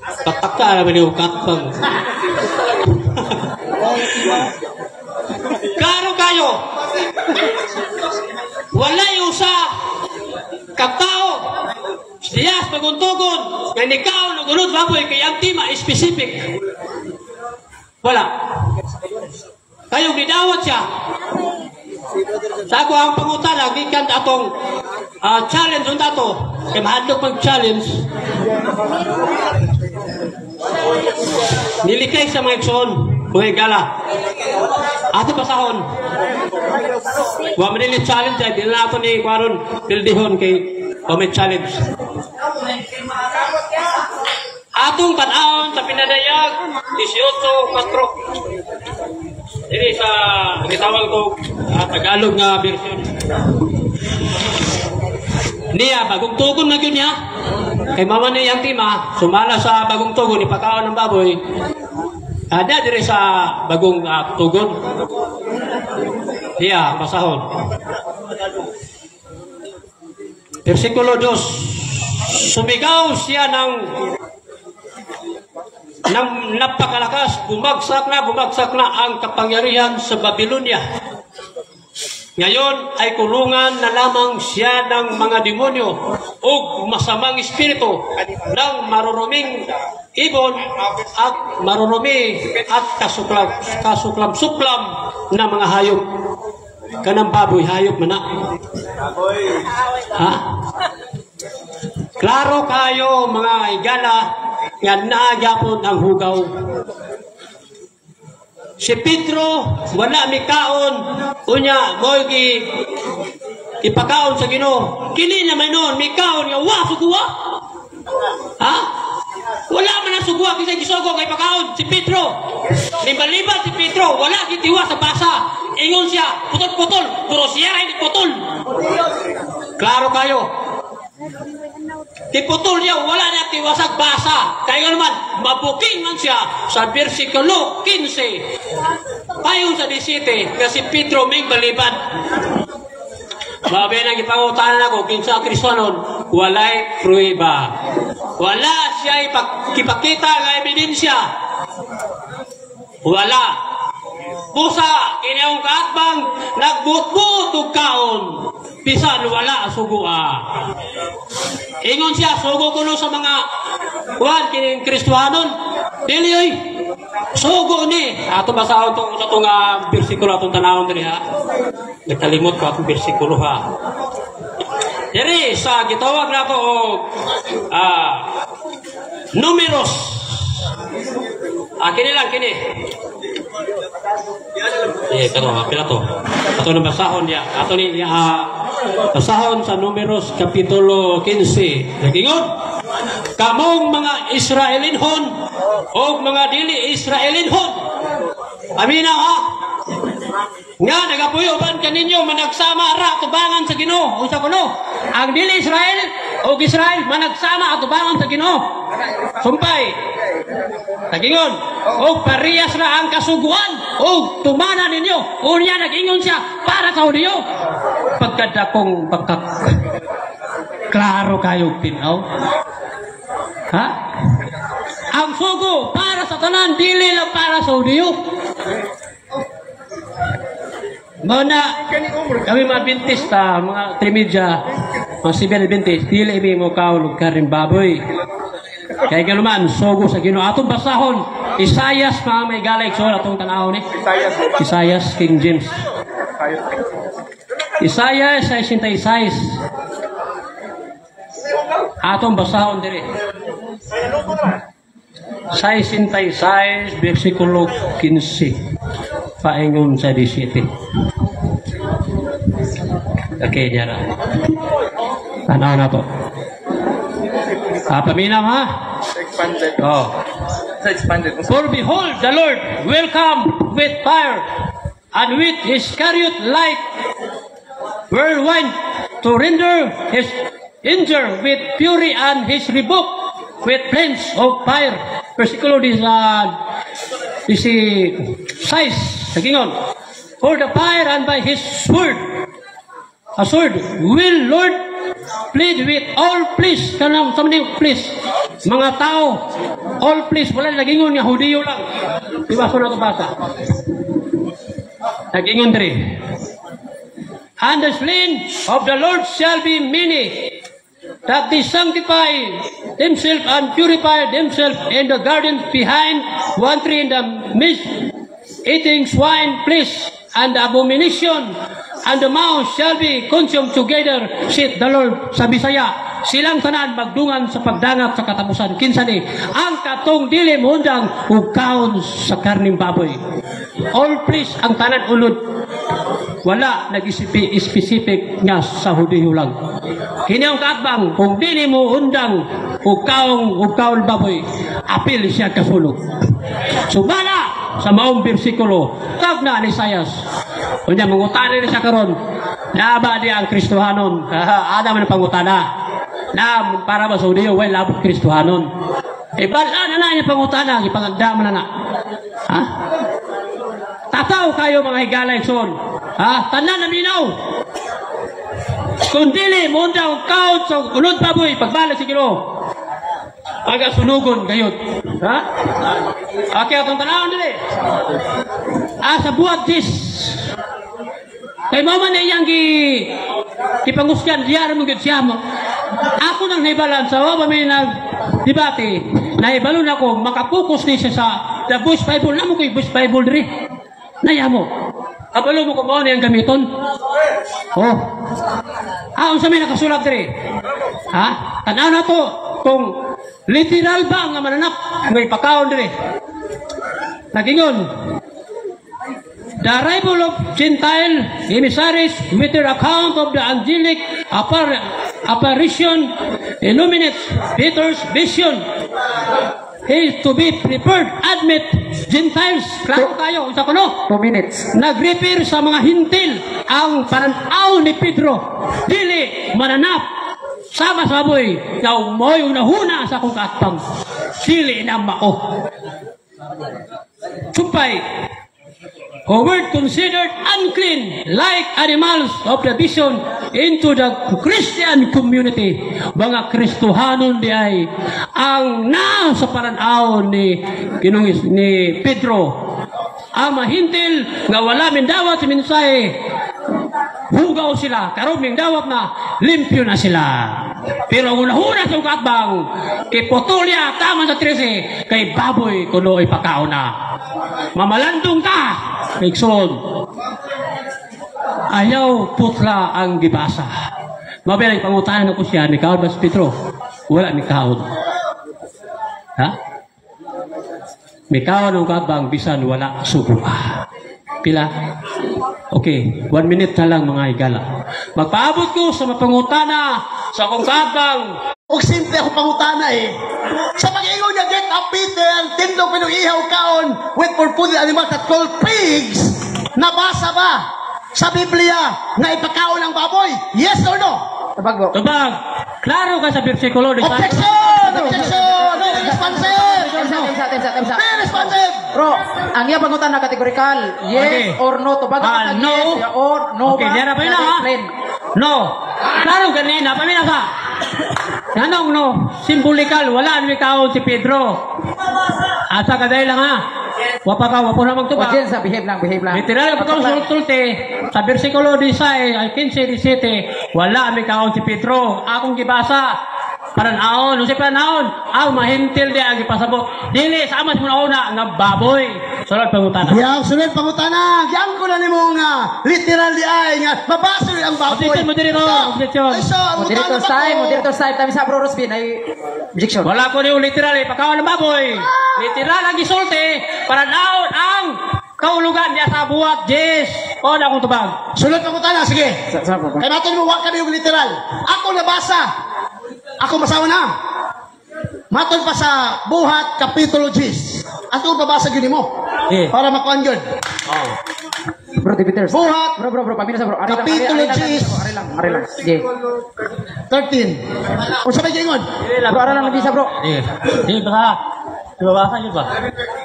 Patakta naman yung katpang. Klaro kayo. Wala yung sa katao. Diyas, paguntugon, nga nikaw, nagunod, baboy, kaya ang tima, specific. Wala. Kayong didawat siya. Sa ako ang pangutana, gikan atong challenge on dato. Kaya mahadlok mag-challenge. Nilikay sa mga ikson. Kung gala. Ato pasahon. Wa manili challenge ay di na ato ni Kwaron Pildihon kay may challenge. Atong tan-aon sa pinadayag 18:4. Ini sa gitawag ko Tagalog nga version. Niya bagong tugon na gyud niya. Kay mama ni yang tima sumala sa bagong tugon ipakaon ng baboy. Ada dire sa bagong tugon. Niya pasahon. Versikulo 2. Sumigaw siya ng napakalakas, bumagsak na ang kapangyarihan sa Babylonia. Ngayon ay kulungan na lamang siya ng mga demonyo o masamang espiritu ng maruruming ibon at marurumi at kasuklam-suklam na mga hayop. Kanang baboy, hayop mana. Ha? Klaro kayo mga igala nga nagyapon ang hugaw. Si Pedro wala mikaon unya mo ipakaon sa Ginoo. Kini na may noon mikaon nga wa suguwa. Ha? Wala man na suguwa kasi gisugo kay pakaon si Pedro. Liban-liban si Pedro wala gitiwa sa basa. Ingon siya putol-putol, puro siya hindi putol. Klaro kayo. Tiputol niya, wala na tiwasag basa. Kaya naman, mabuking man siya sa versikulo 15. Payon sa 17, kasi Pedro may baliban. Mabi nang ipangutanan ako, kinsa Kristonon, walay prueba. Wala siya ipakita ng ebidensya. Wala. Busa, kiniyaong kaatbang, nagbutbutog kaon. Bisan wala sugua. Ingon siya sugo kuno sa mga kining Kristohanon. Dili oy. Sugo ni. Ato basahon tong atong bersikulo atong tanawon diri ha. Nagkalimot ko atong bersikulo ha. Diri sa gitawag nato og numeros. Kini lang kini. Pero pila to. Ato na basahon niya. Ato ni basahon sa Numeros Kapitulo 15. Nagingon, kamong mga Israelinhon o mga dili Israelinhon. Amina ha? Nga, nagapuyoban kaninyo, managsama ra, tubangan sa Ginoo. Usa kuno, ang dili Israel o Israel, managsama at tubangan sa Ginoo. Sumpay. Nagingon, o parehas ra ang kasuguan, o tumana ninyo. Unya, nagingon siya, para sa Hudiyo. Pagkadakong pagkak. Klaro kayo, pinaw. Ha? Ang sugo, para sa tanan, dili lang para sa Hudiyo. Muna, kami mga bintis ta, mga trimidya, mga sibel bintis, dili may mo kaulog ka rin baboy. Kaya ganuman, sogo sa Ginoo. Atong basahon, Isayas, mga may galay, so atong tanahon eh. Isayas, King James. Isayas, 66. Atong basahon dire. 66, versikulo 15. Paingon sa 17. Okay, diyan na. Tanaw na to. Paminaw ha? Expanded. Oh. For behold, the Lord will come with fire and with his chariot light whirlwind to render his anger with fury and his rebuke with flames of fire. Versikulo 16. Nagingon, for the fire and by his sword. A sword. Will Lord plead with all please. Kanang sa mga please. Mga tao. All please. Wala nagingon nga Hudiyo lang. Diba ko na ito basa? Nagingon diri. And the slain of the Lord shall be many, that they sanctify themselves and purify themselves in the garden behind one tree in the midst, eating swine flesh and abomination, and the mouth shall be consumed together, saith the Lord. Sa Bisaya, silang tanan magdungan sa pagdangat sa katapusan. Kinsa ni ang katong dili mohundang ug kaon sa karning baboy. All flesh ang tanan ulod. Wala nag-specific nga sa Hudiyo lang. Kini ang kaatbang kung dili mo undang ug kaon baboy, apil siya kasulog. Sumala sa maong bersikulo tag na ni Isaias. Unya mangutana ni siya karon. Naba di ang Kristohanon. Ada man pangutana. Na para ba sa Hudiyo way labot Kristohanon. Bala na niya pangutana, ipangandam na. Ha? Tataw kayo mga higalay son. Ha? Tanan na minaw. Kung dili mo daw kaon sa ulod baboy pagbalik siguro. Aga sunugon gayud. Ha? Okay, atong tanawon dili. Sa buhat dis. Kay mama na iyang ipangusgan diya mo gid siya mo. Ako nang naibalan sa wa may nag-debate. Naibalon ako makapokus ni siya sa the Bush Bible. Namo ko Bush Bible diri. Naya mo. Kabalo mo kung ano yung gamiton. Oh. Unsa may nakasulat diri? Ha? Tanaw na to kung literal ba nga mananap may pakaon diri. Nagingon. The arrival of Gentile emissaries with their account of the angelic apparition illuminates Peter's vision. He is to be prepared. Admit, Gentiles, klaro tayo, isa ko no? 2 minutes. Nag-repair sa mga hintil ang pananaw ni Pedro. Dili, mananap, sama sa boy, na umoy unahuna sa akong kaatpang. Dili na mao. Supay, who were considered unclean like animals of the vision into the Christian community. Mga Kristohanon di ay ang sa pananaw ni Pedro. Ang mahintil nga wala min dawat sa mensahe. Hugaw sila, karon ming dawat na limpyo na sila. Pero una-una sa katbang, kay Potolya, tama sa 13, kay baboy kuno ay pakaon na. Mamalandong ka, Ikson. Ayaw putla ang gibasa. Mabilang pangutahan ko siya, ni kaon ba si Pedro? Wala ni kaon. Ha? May kaon ang katbang, bisan wala sugo. Pila? Okay, 1 minute na lang mga higala. Magpaabot ko sa mapangutana sa akong katbang. Huwag simple ako pangutana eh. Sa pag-ingon niya, get up Peter, tindog pinuihaw kaon with purple animal that called pigs. Nabasa ba sa Biblia na ipakaon ng baboy? Yes or no? Tabag bro. Tabag. Klaro ka sa bersikulo. Objection! Objection! No responsive! Temsa. Very responsive! Bro, ang iya pangutan na kategorikal. Yes Okay. or no. Tabag ka No. yes or no. Okay, ba? diyan na pa yun ha. Explain. No. Klaro ganina, pamina ka. Anong no? Simbolikal, wala ni kaon si Pedro. Asa ka dahil lang ha. Wapa na magtuba. Audience, behave lang. Literal pa itong sultulte, sa versikulo 16, ay 15-17, wala may kaon si Pedro. Akong gibasa, paranaon, si paranaon, mahintil di ang ipasabot. Dili, sa amas mo na una, nga baboy. Sunod pangutana. Yang sunod pangutana, yang ko na ni mo nga, literal di ay nga, mabasa ang baboy. Objection, moderator. Ay sa, Moderator time, tabi sa Bro Rospin, ay objection. Wala ko niyo literal, pagkaon ng baboy. Literal ang isulte, paranaon ang kaulugan niya sa buhat, Jess. O na akong tubag. Sunod pangutana, sige. Sa bro. Kaya natin mo, wag kami yung literal. Ako nabasa. Ako masawa na. Matod pa sa buhat, kapitulo 10. At kung babasa yun mo. Para makuhan yun. Bro, Debaters. Buhat. Bro, pamina sa bro. Kapitulo 10. Ari lang. Sige. 13. Kung sabay kayo Bro, ari lang nabisa bro. Sige, baka. Ibabasa niyo ba?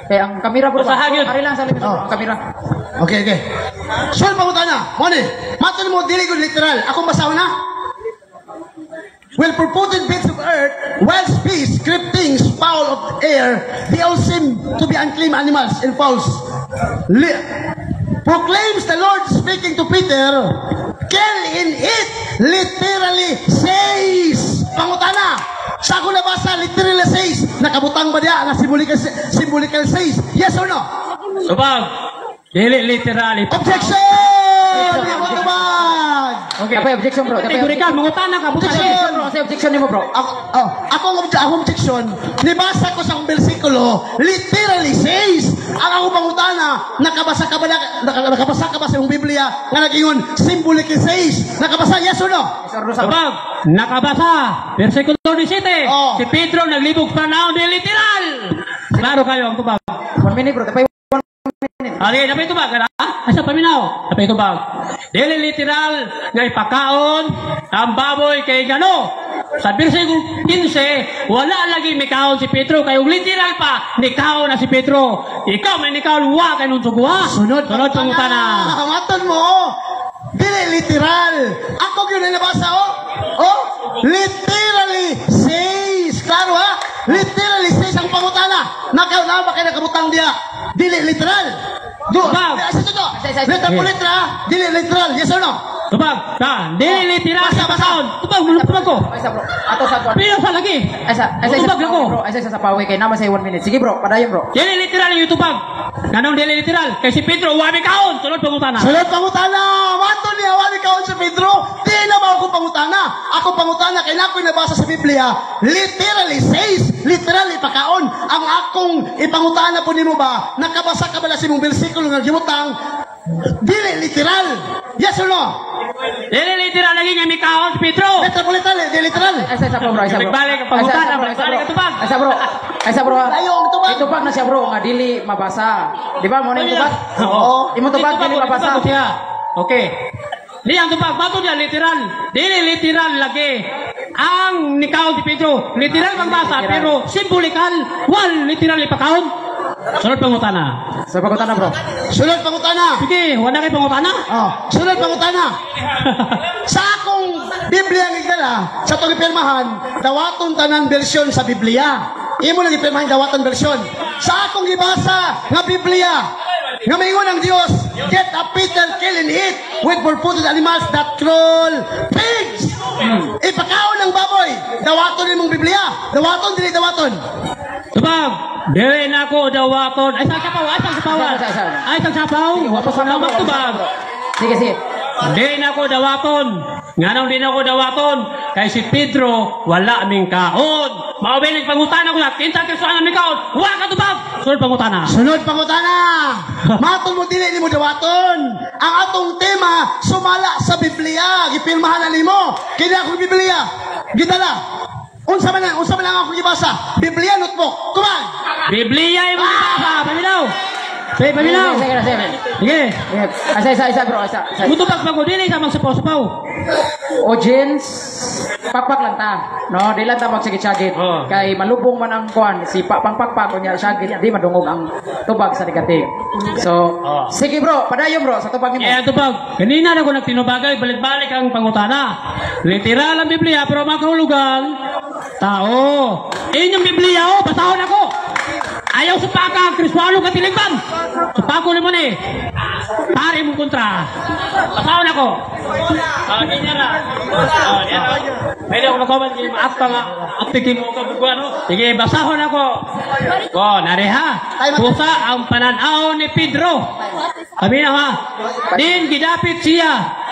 Kaya ang kamera bro. Basahan yun. Ari lang sa likod bro, ang kamera. Okay. So, pangutana. Mone, matun mo, dili ko literal. Ako basaw na. Well, purported bits of earth, wild beasts, creepings, fowl of air, they all seem to be unclean animals and fowls. Proclaims the Lord speaking to Peter, kill and eat, literally says. Pangutana, sa ako nabasa, literally says, nakabutang ba niya na symbolical says? Yes or no? Tubag. Dili literally. Objection! Okay. Dapat objection bro. Kategori ka, mangutana ka. Objection bro. Sa objection ni mo bro. Ako ang objection, nibasa ko sa bersikulo, literally says, ang ako pangutana, nakabasa ka ba sa iyong Biblia, nga nag-ingon, symbolically says, nakabasa, yes or no? Tubag. Nakabasa. Versikulo 17. Oh. Si Pedro naglibog panahon di literal. Klaro kayo ang tubag. 1 minute bro. Dapat Okay, dapat tubag ka na? Asa paminaw? Dapat tubag. Dili literal nga ipakaon ang baboy kay gano. Sa versikulo 15, wala lagi may kaon si Pedro. Kayong literal pa, nikaon na si Pedro. Ikaw may nikaon, wa kayo nung tuguha. Sunod pangutana. Nakamaton mo, dili literal. Ako yun na nabasa, literally says. Klaro ha? Literally says ang pangutana. Nakaw ba kayo nakabutang diya? Dili literal. Letra po letra, dili literal. Yes or no? Tubag. Dili literal. Basa. Tubag, tubag ko. Aysa bro. Ato sa kwan. Pero sa lagi. Tubag ako. Bro, aysa sa pawi kay naman sa 1 minute. Sige bro, padayon bro. Dili literal yung tubag. Ganong dili literal. Kay si Pedro, wami kaon. Sunod pangutana. Sunod pangutana. Mato niya, wali kaon sa Pedro. Di na ba ako pangutana? Ako pangutana, kaya na ako'y nabasa sa Biblia. Literally says, literally pakaon. Ang akong ipangutana po ni mo ba, nakabasa ka ba na si mong versikulo nga gimutang, dili literal. Yes or no? Dili literal lagi nga may kaon si Pedro. Letra po literal, di literal. Aysa bro, aysa bro. Balik ang pangutana, balik ang tubag. Aysa bro. Aysa bro. Ayaw ang tubag. Itubag na siya bro nga dili mabasa. Di ba mo na yung tubag? Oo. Imo tubag dili mabasa. Okay. Di ang tubag, bato niya literal. Dili literal lagi. Ang nikaon si Pedro, literal bang basa, pero simbolikal. Wal literal ipakaon. Sunod pangutana. Sa pagutana bro. Sunod pangutana. Sige, wala kay pangutana. Sunod pangutana. Sa akong Biblia ng igdala, sa itong ipirmahan, dawaton tanan bersyon sa Biblia. Imo lang ipirmahan dawaton bersyon. Sa akong gibasa nga Biblia, nga maingon ang Dios, get a Peter, kill and eat with purported animals that crawl, pigs. Ipakaon ng baboy. Dawaton imong Biblia. Dawaton, dili dawaton. Tubag, dili na ako dawaton. Ay, sang sapaw, ay, sang sapaw. Ay, sang sapaw. Wapo ko naman tubag. Sige. Dili na ako dawaton. Nganong di na ako dawaton. Kay si Pedro, wala aming kaon. Maubilig pangutana ko na, kinta kisuan aming kaon. Wa ka tubag. Sunod pangutana. Sunod pangutana. Maton mo dili nimo dawaton. Ang atong tema sumala sa Biblia. Gipirmahan na nimo. Kaya akong Biblia. Gidala. Unsa man lang ako gibasa. Biblia notebook. Tumag. Biblia yung mga paminaw. Say, paminaw. Sige. Aysa bro, aysa. Mutubag pa ko, dili sa mga sapaw-sapaw. Audience, pakpak lang ta. No, di lang ta magsagit-sagit. Kay malubong man ang kuan, si pangpakpak ko niya sagit, di madungog ang tubag sa negative. So, sige bro, padayon bro sa tubag nimo. Kaya tubag, kanina na ko nagtinubagay, balik-balik ang pangutana. Literal ang Biblia, pero mga kahulugan, tao. Inyong Biblia, basahon ako. Ayaw supaka, Kristuano ka tiligban. Supako mo ni. Pari mong kontra. Basahon ako. Di niya na. Pwede ako makoman, maakta nga. Aktikin mo ka, ano? Sige, basahon ako. Nariha. Pusa ang pananaw ni Pedro. Sabi na ha. Din, gidapit siya.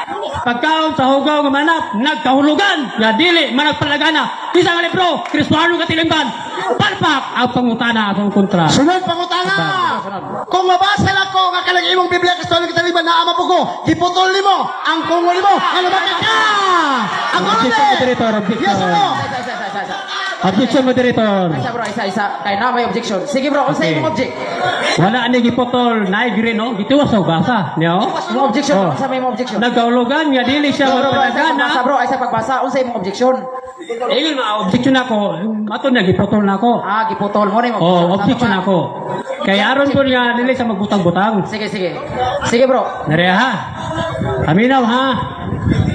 Pagkaon sa hugaw ng manap, nagkahulugan. Nga dili, managpalagana. Isang libro, Kristuano ka tiligban. Palpak ang pangutana at ang kontra. Sunod pangutana. Kung mabasa lang ko nga kalang imong Biblia Kristolik kataliban na ama po ko, iputol nimo ang kungol mo. Ano ba ka? Ang kungol. Yes or no? Objection, moderator. Aysa bro, aysa. Kay na may objection. Sige bro, unsa imong object? Wala ni gipotol na green no. Gituwas sa basa, niyo. Imong objection, unsa may imong objection? Nagkaulugan nga dili siya Bro, magpalagana. bro, aysa pagbasa, unsa imong objection? Ingon ma-objection ako. Ato na, giputol na ako. Giputol mo rin. Oh, objection ako. Kaya aron po nga nila sa magbutang-butang. Sige, sige. Sige, bro. Nariya ha. Aminaw ha.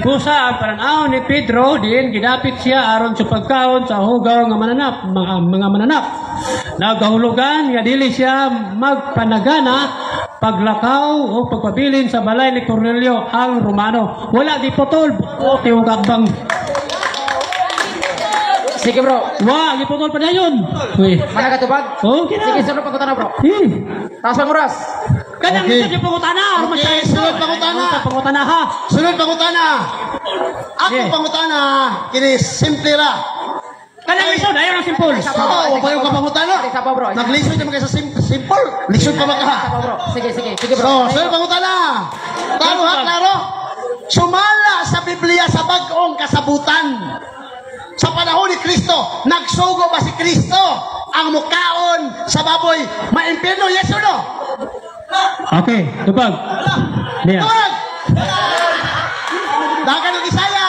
Kusa ang paranaw ni Pedro din gidapit siya aron sa pagkaon sa hugaw nga mananap, mga mananap. Nagahulugan nga dili siya magpanagana paglakaw o pagpabilin sa balay ni Cornelio ang Romano. Wala di putol. Tiwong kakbang. Sige, bro. Wah, giputol pa na yun. Uy. Mana ka tubag? Oh, kina. Sige, sunod pangutana, bro. Taas pang oras. Kanang Okay. ito yung pangutana. Okay, sunod pangutana. Pangutana ha. Sunod pangutana. Ako Yeah. pangutana, kini simple ra. Kanang ito, ayaw ng simple. Oo, pa yung kapangutana. Isa pa, bro. Naglisod naman kayo sa simple. Lisod pa Isa maka. pa, bro. Sige, sige. Sige, bro. So, sunod pangutana. Klaro ha, klaro. Sumala sa Biblia sa bagong kasabutan. Sa panahon ni Kristo, nagsugo ba si Kristo ang mukaon sa baboy maimpirno? Yes or no? Okay, tupag. Niya. Tawag! Dagan ng Isaya.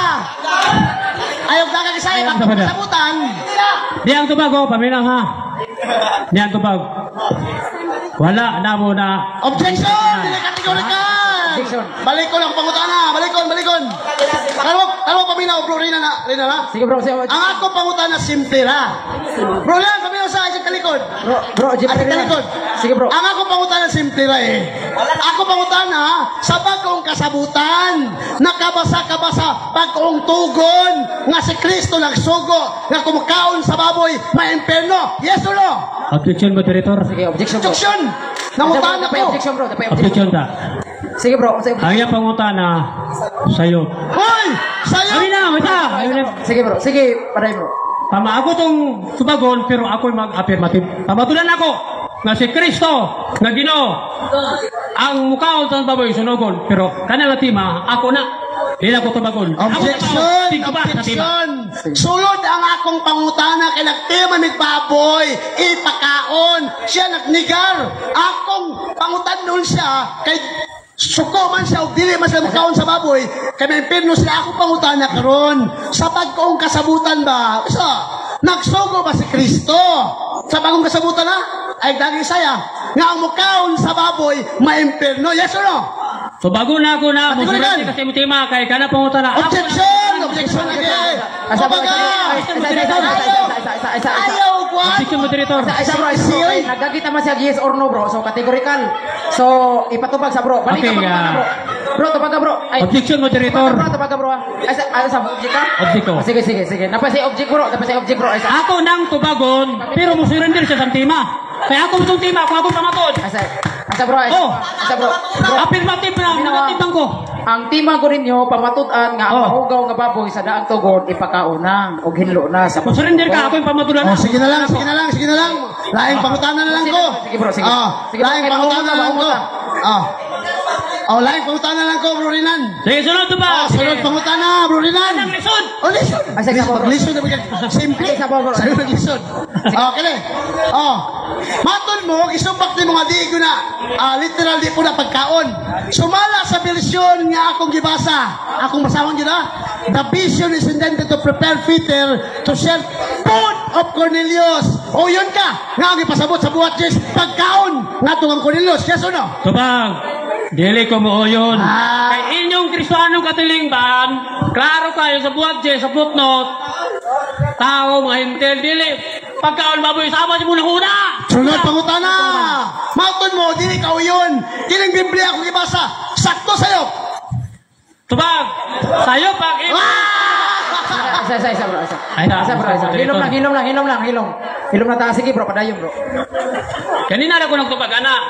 Ayaw dagan ng Isaya. Bagong kasabutan. Diang tupag oh, paminang ha. Diang tupag. Wala na mo na. Objection! Dili kategorikan! Objection. Balik ko lang pangutana. Balikon. Kalmo paminaw, bro. Rina na na. Sige, bro. Sige, Ang ako pangutana, simple ra. Bro lang, paminaw sa isang kalikod. bro. Jeep, At kalikod. Sige, bro. Ang ako pangutana, simple ra eh. Ako pangutana, sa bagong kasabutan, nakabasa-kabasa, bagong tugon, nga si Kristo nagsugo, nga kumakaon sa baboy, maimperno. Yes or no? Objection, moderator. Sige, objection, bro. Objection! Nangutana Dapay ko. objection, bro. Dapay Objection objection. ta. Sige, bro. Sige, bro. Ang iyang pangutana sa'yo. Hoy! Sa'yo! Kami na, wait ha. Sige, bro. Sige, paray, bro. Tama ako tong subagon, pero ako'y mag-affirmative. Pamatulan ako na si Kristo na Ginoo ang mukhaon sa baboy sunugon. Pero kanang tima, ako na. Hindi na ko tubagon. Objection! Tingko ba sa tima? Objection! Sulod ang akong pangutana kay nagtima baboy, ipakaon. Siya nagnigar. Akong pangutan siya kay suko man siya o dili man siya makaon sa baboy kay may impirno sila akong pangutana karon sa pagkoong kasabutan ba isa nagsugo ba si Kristo sa bagong kasabutan na ay daging saya nga ang mukaon sa baboy maimpirno yes or no? So bago na ako na, Patiguligan. musulati kasi mutima kay kana pangutana. Objection! Objection lagi! Kabaga! Ayaw, Juan! Objection, moderator. Isa, bro. Isa, bro. Nagagit naman siya yes or no, bro. So, categorical. So, ipatubag sa bro. Balik Okay, ka pa bro. Bro, tubag ka, bro. Ay, Objection, moderator. tubag ka, bro. Ay, sa object ka? Object ko. Sige. Napasay object, bro. Ay, Ako nang tubagon, pero musurrender siya sa tima. Kaya ako itong tima, kung ako pamatod. Asa, bro. Oh. Asa, bro. Affirmative na, nakatibang ko. Ang tima ko ninyo, pamatudan nga ang Oh. mahugaw nga baboy sa daang tugon, ipakauna o hinlo na sa Musurrender ka, ako yung pamatulan Oh, na. sige na lang. Laing pangutana na lang ko. Sige, bro, sige. Sige, Laing bro, pangutana na lang ko. Laing pangutana na lang ko, Bro Rinan. Sige, sunod to ba? Sunod pangutana, Bro Rinan. Anong lisod? Lisod. Ay, sige, bro. Lisod na bigyan. Simple. Sige, bro. Sa'yo naglisod. Kali. Matol mo, isumpak ni mga di ko na, literal di po na pagkaon. Sumala sa bersyon nga akong gibasa. Akong basahon yun The vision is intended to prepare Peter to serve food of Cornelius. O yun ka, nga ang ipasabot sa buhat Diyos, pagkaon nga tungang Cornelius. Yes or no? Tubag, dili ko mo yun. Ah. Kay inyong Kristiyanong katilingban, klaro kayo sa buhat Diyos, sa footnote, tao, mga hintel, dili, pagkaon baboy, sama si muna huna. Sunod pangutana. Matol mo, dili ka o yun. Kiling Biblia akong ibasa. Sakto sa'yo. Tubag, sayo pag Isa, bro. Ay, Isa, bro. Hilom lang taas. Sige, bro. Padayon, bro. Kanina na ko nagtubag, anak.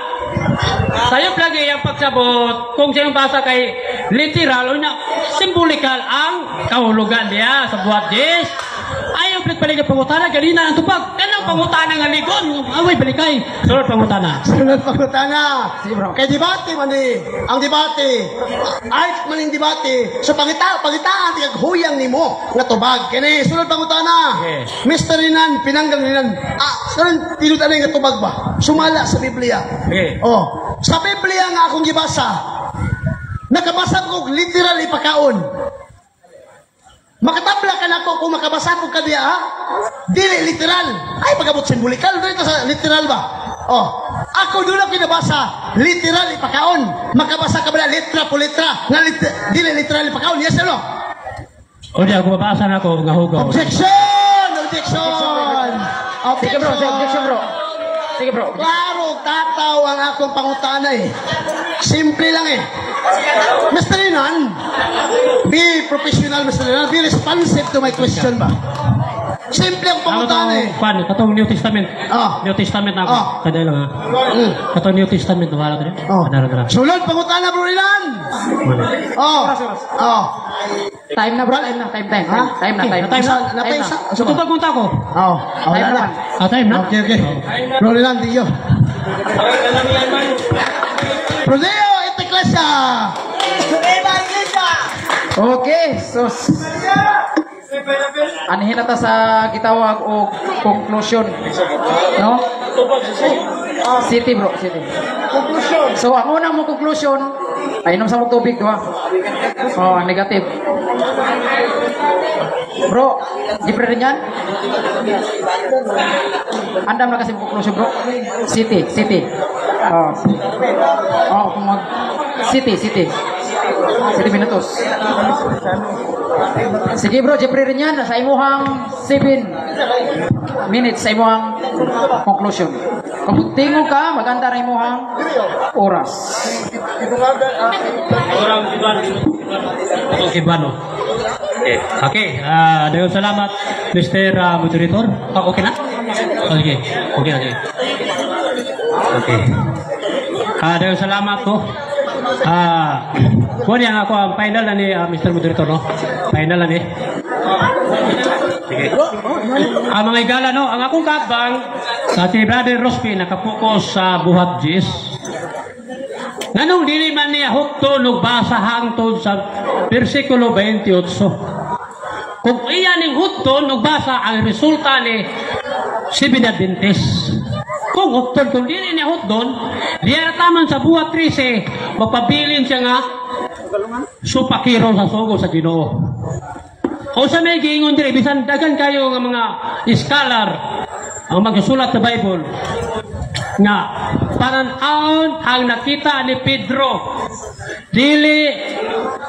Sayo lagi ang pagsabot, kung siyang basa kay literal, o na, simbolikal ang kahulugan niya sa buhat Diyos. Ayaw balik-balik ang pangutana, ganina ang tubag. Kanang pangutana nga ligon, away balikay. Sunod pangutana. Sunod pangutana. Sige, bro. Kay debate man ang debate. Art man yung debate. So pangitaan tigag huyang nimo nga tubag. Kini sunod pangutana. Okay. Mr. Rinan, pinanggang Rinan. Sunod tinutan nga tubag ba? Sumala sa Biblia. Okay. Sa Biblia nga akong gibasa. Nakabasa ko literal ipakaon. Makatabla ka na ko kung makabasa ko ka diya, ha? Dili literal. Ay, pagabot simbolikal. Doon ito sa literal ba? Oh, ako doon ang kinabasa. Literal ipakaon. Makabasa ka ba na litra po litra? Dili literal ipakaon. Yes or no? O di, ako mabasa na ako, nga hugaw. Objection! Objection! Sige bro, objection bro. Sige bro. Klaro, tataw ang akong pangutana eh. Simple lang eh. Mr. Renan, be professional, Mr. Renan. Be responsive to my question ba? Simple ang pangutana eh. Pan, katong New Testament. Ah. New Testament na ako. Ah. Kada lang ha. Katong New Testament, wala ko rin. Oh. Kadara-dara. Sulod, pangutana, bro Renan. Oh. Oh. Time na bro, time na. Time na. Natay sa. Tutog punta ko. Oh. Oh, Time wala na. na. Time na. Okay, okay. Bro Renan, tiyo. Rodeo, Eteklesa. Okay, so anhin na ta sa gitawag o conclusion. No? City bro, city. So ang unang mo conclusion, ay inom sa mong tubig, diba? Oh, negative. Bro, di pa rin yan? Andam na kasi conclusion bro. City. Oh, kung mag... City minutos. Sige bro, Jeffrey rin yan. Sa imuhang 7 minutes sa imuhang conclusion. Kung tingog ka, maganda rin imuhang oras. Ibano. Okay. Dayon salamat, Mr. Moderator. Okay na? Okay. Dayon salamat ko. Kunin ang ako ang final na ni Mr. Moderator, no? Final na ni. Sige. Mga igala, no? Ang akong kabang si Brother Rospi nakapokus sa buhat Jis. Nanong dili man niya hukto nagbasa hangtod sa versikulo 28. Kung iyan ning hukto nagbasa, ang resulta ni Sibinadentes. Kung hukton, kung dili niya hukton, diya taman sa buhat 13, magpabilin siya nga supakiro sa sugo sa Ginoo. O sa may giingon dire, bisan dagan kayo nga mga scholar ang magsusulat sa Bible nga paran-aon ang nakita ni Pedro dili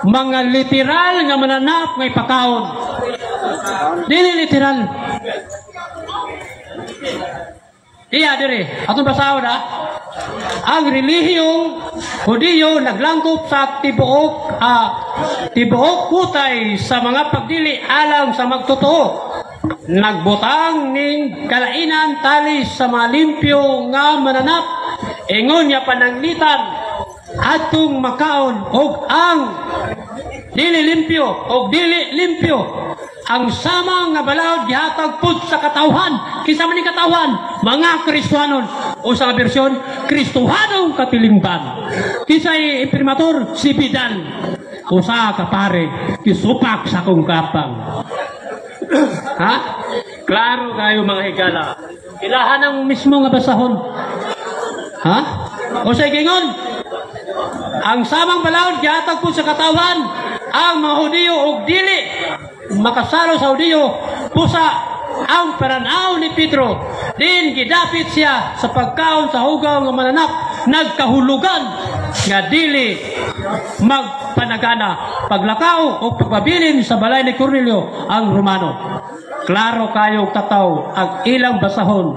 mga literal nga mananap nga ipakaon, dili literal. Iya dire atong basahon ha. Ang relihiyong Hudiyo naglangkop sa tibuok kutay sa mga pagdili alang sa magtotoo. Nagbutang ning kalainan tali sa mga limpyo nga mananap, ingon niya pananglitan atong makaon og ang dili limpyo ang samang nga balaod gihatag pud sa katawhan. Kinsa man ni katawhan? Mga Kristiyanon, o sa bersyon Kristohanong katilingban. Kisay imprimatur si Bidan, usa ka pare gisupak sa kong kapang. Ha? Klaro kayo mga higala. Ilahan ang mismo nga basahon. Ha? O sa gingon, ang samang balaod gihatag pud sa katawhan, ang mga Hudiyo og dili makasalo sa Hudiyo pusa ang paranaw ni Pedro. Din gidapit siya sa pagkaon sa hugaw nga mananap, nagkahulugan nga dili magpanagana paglakaw o pagbabilin sa balay ni Cornelio ang Romano. Klaro kayo tataw ang ilang basahon.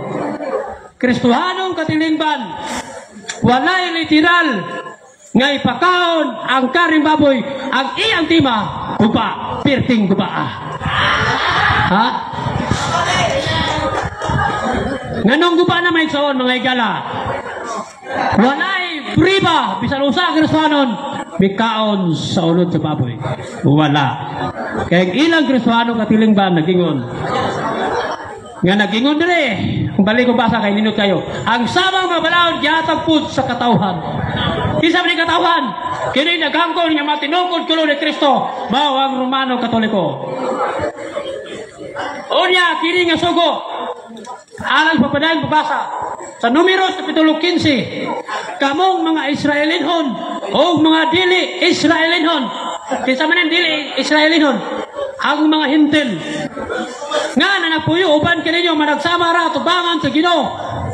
Kristohanong katilingban, walay literal nga ipakaon ang karing baboy, ang iyang tima guba, pirting guba. Ha? Nganong guba na may soon mga igala? Walay priba bisan usa ka Kristohanon mikaon sa ulod sa baboy. Wala. Kaya ilang Kristohano katilingban nagingon. Nga nagingon dire, kung balik ko basa kay ninot kayo, ang samang mabalaod gihatag pud sa katawhan. Isa man ni katawhan, kini naghangkon nga matinukod kulo ni Kristo, mao ang Romano Katoliko. Unya kini nga sugo. Alang papadayang babasa sa Numeros Kapitulo 15, kamong mga Israelinhon o mga dili Israelinhon. Kinsa man ang dili Israelinhon? ang mga hintil nga na nagpuyo uban kaninyo managsama ra tubangan sa Ginoo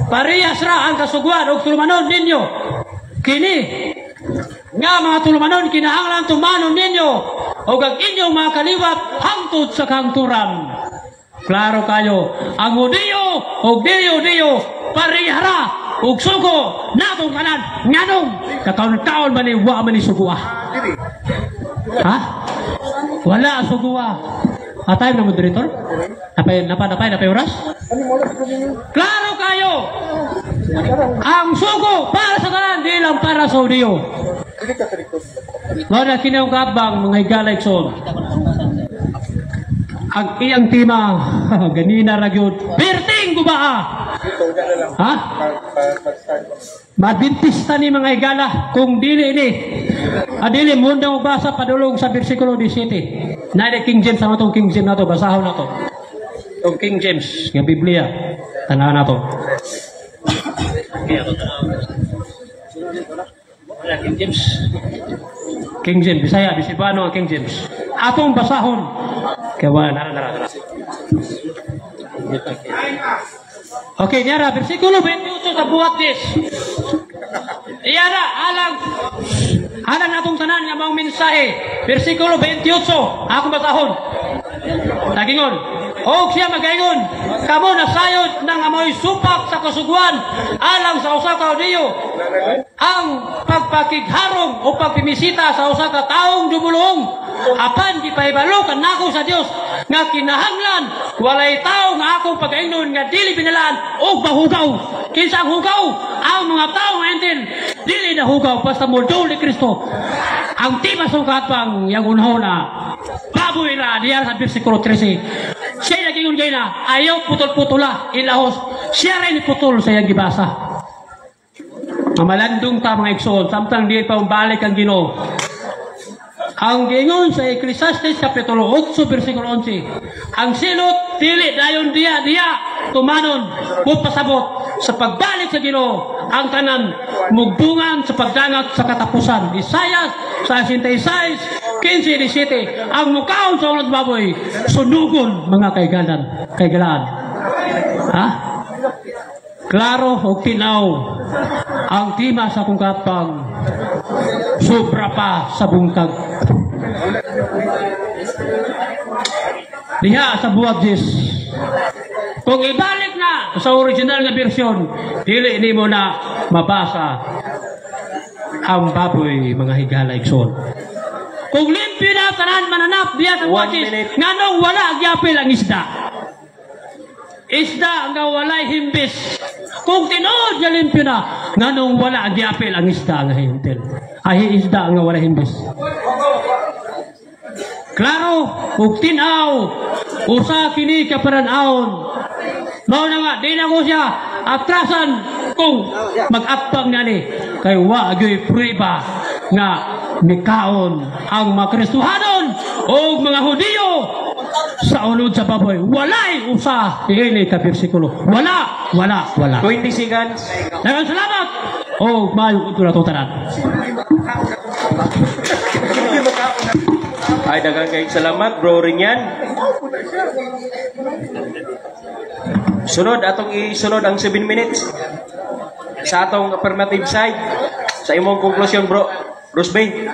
parehas ra ang kasugwan og tulumanon ninyo kini nga mga tulumanon kinahanglan tumanon ninyo og ang inyong mga kaliwat hangtod sa kangturan. Klaro kayo ang Hudiyo og Diyo parihara ug sugo natong kanan nganong kakaon-kaon man ni wa man ni sugo ha wala sugo atay na moderator napay oras klaro kayo ang sugo para sa kanan di lang para sa Hudiyo wala kinawgabang mga igalaikson ang iyang tima ganina ra gyud perting ko ba ha Madbintista ni mga igala kung dili ni adili munda mo basa padulong sa bersikulo 17 na King James ang atong King James nato basahon nato ang King James nga Biblia tanaw nato King James Bisaya Bisibano ang King James atong basahon kaya wala nara okay, nyara, versikulo 28 sa buhat dis. Iyara, alang natong tanan nga mga mensahe. Versikulo 28, ako basahon. Tagingon, og siya magaingon, kamo nasayod ng amoy supak sa kasuguan, alang sa usa ka Hudiyo, ang pagpakigharong o pagpimisita sa usa ka taong dumulong, apan gipahibalo kanako sa Dios nga kinahanglan walay tao nga akong pag-ingnon nga dili binalaan og mahugaw kinsa ang hugaw ang mga tao ngayon dili na hugaw basta modul ni Kristo ang tima sukat pang yang unho na baboy ra diya sa bersikulo 13 siya nagingon gay na ayaw putol-putula ilahos siya rin putol sa iyang gibasa mamalandong ta mga igsoon samtang di pa umbalik ang Ginoo. Ang gingon sa Ecclesiastes Kapitulo 8, versikulo 11, ang silot, dili, dayon diya, tumanon, pasabot, sa pagbalik sa Ginoo, ang tanan, mugbungan sa pagdangat sa katapusan. Isaiah, sa 66, 15-17, ang mukaon sa ulat baboy, sunugon mga kaigalaan. Ha? Klaro o tinaw, ang tima sa kungkapang, sobra pa sa bungkag. Diha sa buwag dis. Kung ibalik na sa original na version, dili ni mo na mabasa ang baboy mga higala ikson. Kung limpyo na tanan mananap diya sa buwag dis, nganong wala agyapil ang isda. Isda nga walay himbis. Kung tinood nga limpyo na, nganong wala agyapil ang isda nga hintil. Ay isda nga walay himbis. Klaro, ug tinaw, usa kini kaparanaon. Mao na nga, di na ko siya atrasan kung mag-atpang nani. Kay wa agyoy prueba nga mikaon ang mga Kristohanon o mga Hudiyo sa ulod sa baboy. Walay usa ini ka bersikulo. Wala. 20 seconds. Daghang salamat. O mayo ito na tanan. Ay daghang kay salamat bro Ringyan. Sunod atong isunod ang 7 minutes sa atong affirmative side sa imong konklusyon bro Rusbay.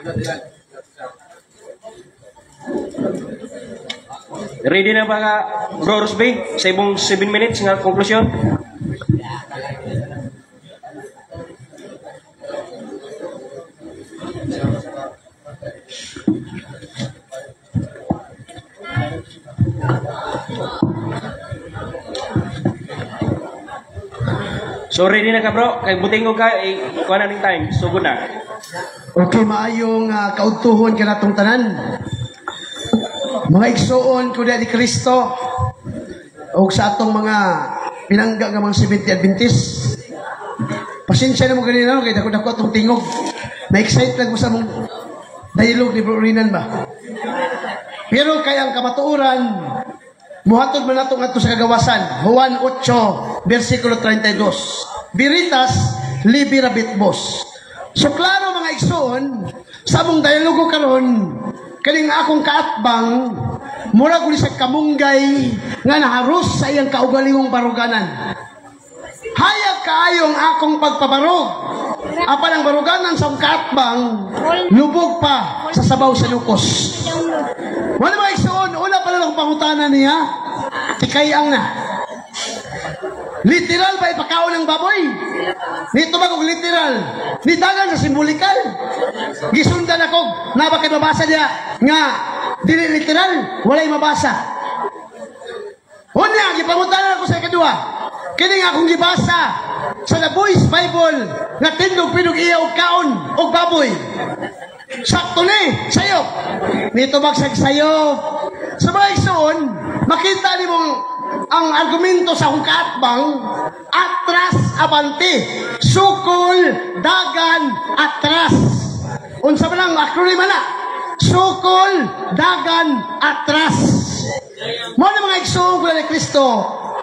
Ready na ba ka bro Rusbay sa imong 7 minutes nga konklusyon? So ready na ka bro, kay butingo ka, kuha na ng time, sugod na. Okay, maayong kaudtuhon ka natong tanan. Mga igsoon ko ni Kristo o sa atong mga pinangga nga mga 70 Adventist. Pasensya na mo ganina, kaya dako atong tingog. Na-excite lang ko sa mong dialogue ni Bro Rinan ba? Pero kaya ang kamatuoran, muhatod man natong ato sa kagawasan. Juan 8, versikulo 32. Veritas, libera bitbos. So klaro mga igsoon, sa mong dialogo karon, kaling akong kaatbang, mura ko sa kamunggay nga naharos sa iyang kaugalingong baruganan. Hayag kaayong akong pagpabarog. Apan ang baruganan sa kaatbang, lubog pa sa sabaw sa lukos. Wala ba igsoon? Una pala lang pangutanan niya, tikayang na. Literal ba ipakaon ng baboy? Dito ba kung literal? Nidagan sa simbolikal. Gisundan ako, na bakit mabasa niya nga, dili literal, walay mabasa. Unya, gipangutanan ako sa ikadua. Kini nga akong gibasa sa The Voice Bible nga tindog pinug iya og kaon og baboy. Sakto ni, sayop. Nito magsag sayop. Sa mga igsoon, makita ni mong ang argumento sa akong kaatbang, atras abante, sukol, dagan, atras. Unsa man ang acronym na? Sukol, dagan, atras. Mo na mga igsoon ko ni Kristo.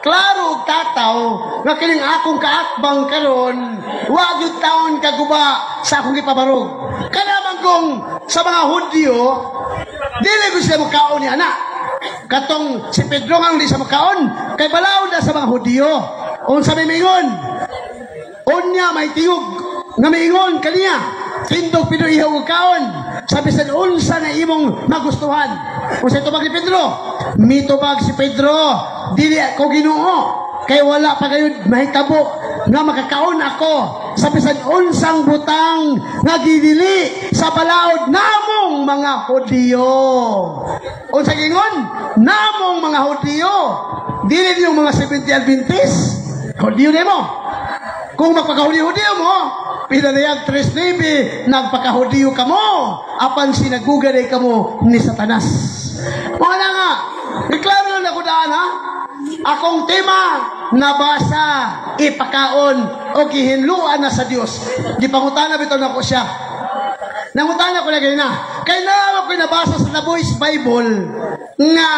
Klaro og tataw nga kining akong kaatbang karon wa gyud taon kaguba sa akong gipabarog. Kanaman kong sa mga Hudyo dili ko sila makaon ni ana. Katong si Pedro nga di sa makaon kay balaod na sa mga Hudyo. Unsa may mingon? Unya may tiyog nga mingon kaniya. Tindog Pedro ihaw og kaon. Sabi sa unsa na imong magustuhan. Unsa tubag ni Pedro? Mitubag si Pedro. Dili ako Ginoo kay wala pa gayud mahitabo nga makakaon ako sa bisan unsang butang nga gidili sa balaod namong mga Hudyo. Unsa gingon? Namong mga Hudyo. Dili yung mga Seventh Day Adventist. Hudyo nimo. Kung magpaka-Hudyo mo, pinanayag 3:9 nagpaka-Hudyo kamo. Apan sinagugaday kamo ni Satanas. Wala nga. Iklaro na ko daan ha. Akong tema nabasa, ipakaon o gihinluan na sa Dios. Gipangutana bitaw nako siya. Nangutana ko lagi na. Kay naman ko nabasa sa The Voice Bible nga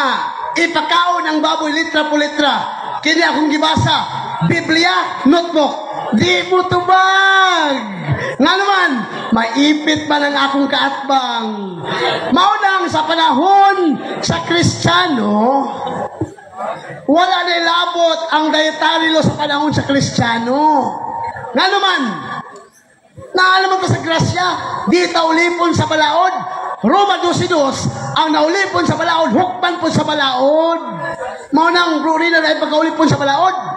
ipakaon ang baboy litra po litra. Kini akong gibasa, Biblia, notebook. Di mo tubag. Nga naman, maipit man ang akong kaatbang. Maunang sa panahon sa Kristiyano, wala na labot ang dietary law sa panahon sa Kristiyano. Nga naman, naalaman ko sa grasya, di taulipon sa balaod. Roma 12:2, ang naulipon sa balaod, hukman po sa balaod. Maunang brurina na ipagkaulipon sa balaod.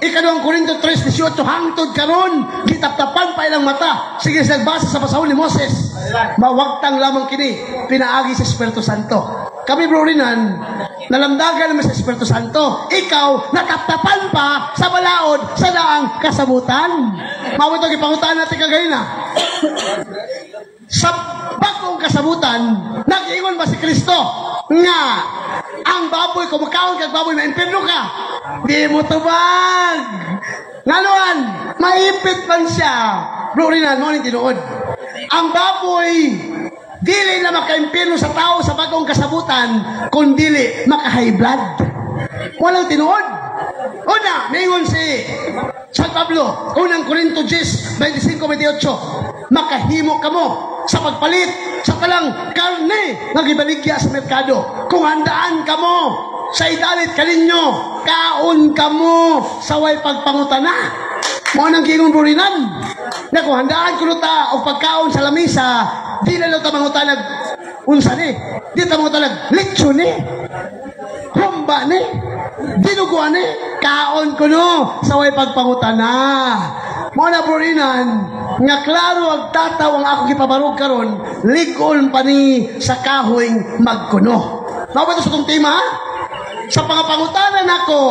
Ikaduang Korinto 3:18 hangtod karon gitaptapan pa ilang mata. Sige nagbasa sa pasahon ni Moses. Mawagtang lamang kini pinaagi sa Espiritu Santo. Kami brurinan nalamdagan naman sa Espiritu Santo. Ikaw nataptapan pa sa balaod sa daang kasabutan. Mao ito gipangutan natin kagayna. Sa bagong kasabutan, nag-iwan ba si Kristo nga ang baboy, kung makaon kag baboy, maimpirno ka? Di mo tubag. Ngaluan, maipit man siya. Bro, rinan mo, tinuod. Ang baboy, dili na makaimpirno sa tao sa bagong kasabutan, kung dili maka-high blood. Walang tinuod. Una, mayroon si San Pablo, unang Korinto 10:25-28, makahimo kamo sa pagpalit sa talang karne nga gibaligya sa merkado. Kung handaan kamo sa idalit kaninyo, kaon kamo sa way pagpangutana. Mo nang gingon burinan. Na kung handaan kuno ta og pagkaon sa lamisa, di na lang ta mangutanag unsa ni? Di ta mangutanag lechon ni. Humba ni. Dinuguan ni. Kaon kuno sa way pagpangutana. Mo na burinan nga klaro ang tataw ang ako gipabarog karon, ligol pa ni sa kahoy magkuno. Mao ba ito sa itong tema? Sa pangapangutanan ako,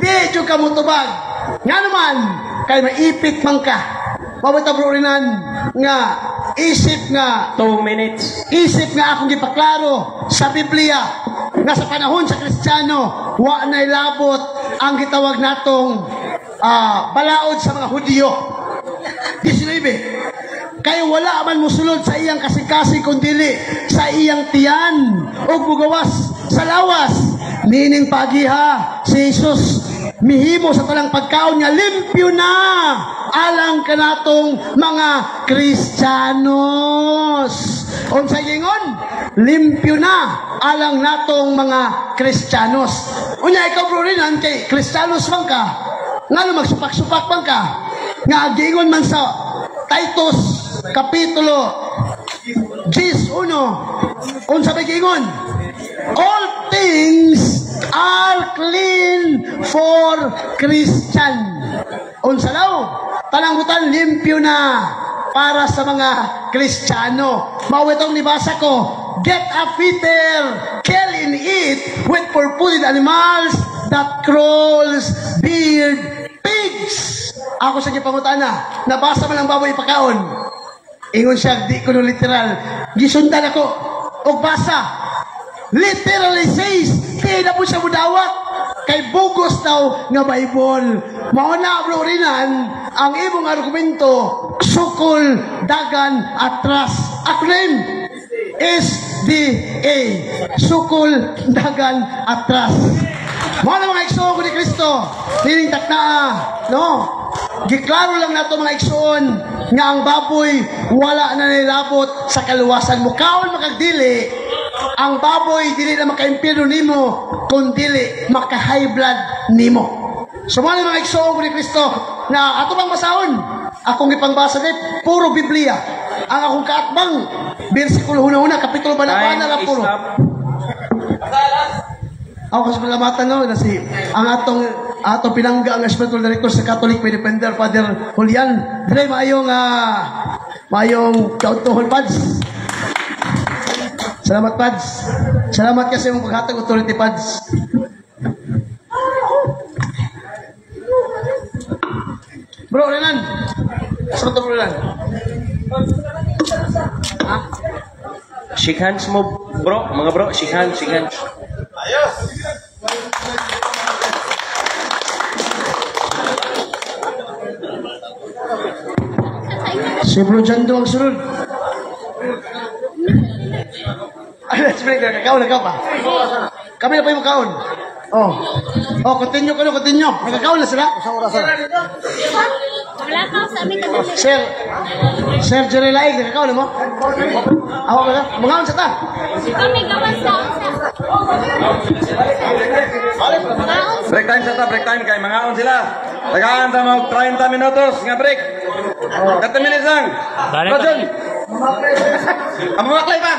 di dyo ka mutubag. Nga naman, kay maipit man ka. Mao ba ito brurinan nga isip nga 2 minutes. isip nga akong gipaklaro sa Biblia nga sa panahon sa Kristiyano wa na'y labot ang gitawag natong balaod sa mga Hudyo. 19. Kay wala man musulod sa iyang kasing-kasing kundili sa iyang tiyan o bugawas sa lawas. Nining pagiha si Jesus mihimo sa talang pagkaon nga limpyo na alang kanatong mga Kristiyanos. Unsay gingon? limpyo na alang natong mga Kristiyanos. Unya, ikaw bro rin, kay Kristiyanos man ka, nga magsupak-supak man ka, nga agingon man sa Titus, Kapitulo 10:1, kung sabi gingon, all things are clean for Christian. Unsa daw? Pananggutan limpyo na para sa mga Kristiyano. Mao itong nibasa ko, get a feeder, kill and eat with purported animals that crawls, beard, pigs. Ako sa gipangutana, nabasa man ang baboy ipakaon. Ingon siya, di ko no literal. Gisundan ako, og basa. Literally says, kaya na po siya mudawat. Kay bugos daw nga Bible. Mauna bro rinan, ang ibong argumento, sukol, dagan, atras. Acronym, SDA. Sukol, dagan, atras. Mga mga igsoon ko ni Kristo, niling taknaa, no? Giklaro lang nato mga igsoon nga ang baboy wala na nilabot sa kaluwasan mo. Kaon makagdili, ang baboy dili na maka-impyerno nimo, kundili maka-high blood nimo. So mga igsoon ko ni Kristo, na ato bang basahon, akong ipangbasa ni puro Biblia. Ang akong kaatbang, bersikulo huna-huna, kapitulo bana-bana lang puro. Ako kasi palamatan no, na si ang atong pinangga ang spiritual director sa Catholic May Defender, Father Julian. Dre, maayong kautuhon, Pads. Salamat, Pads. Salamat kasi mong paghatag authority, Pads. Bro, Renan. Asa ba Renan? Ha? Shake hands mo, bro. Mga bro, shake hands, shake hands. Ayos! Si Bro Jando ang sunod. Let's break na. Kakaon pa. Kami na pa yung kaon. Continue ka na, continue. Nagkakaon na sila. Isang oras na. Wala ka sa amin kanila. Sir Jerry Laig, nagkakaon na mo? Ako ka na? Mangaon sa ta. Kami gawan sa unsa. Break time sa ta, break time kay mga on sila. Tagaan ta mo 30 minutos nga break. 30 minutes lang. Rojon. Amo maklay pa.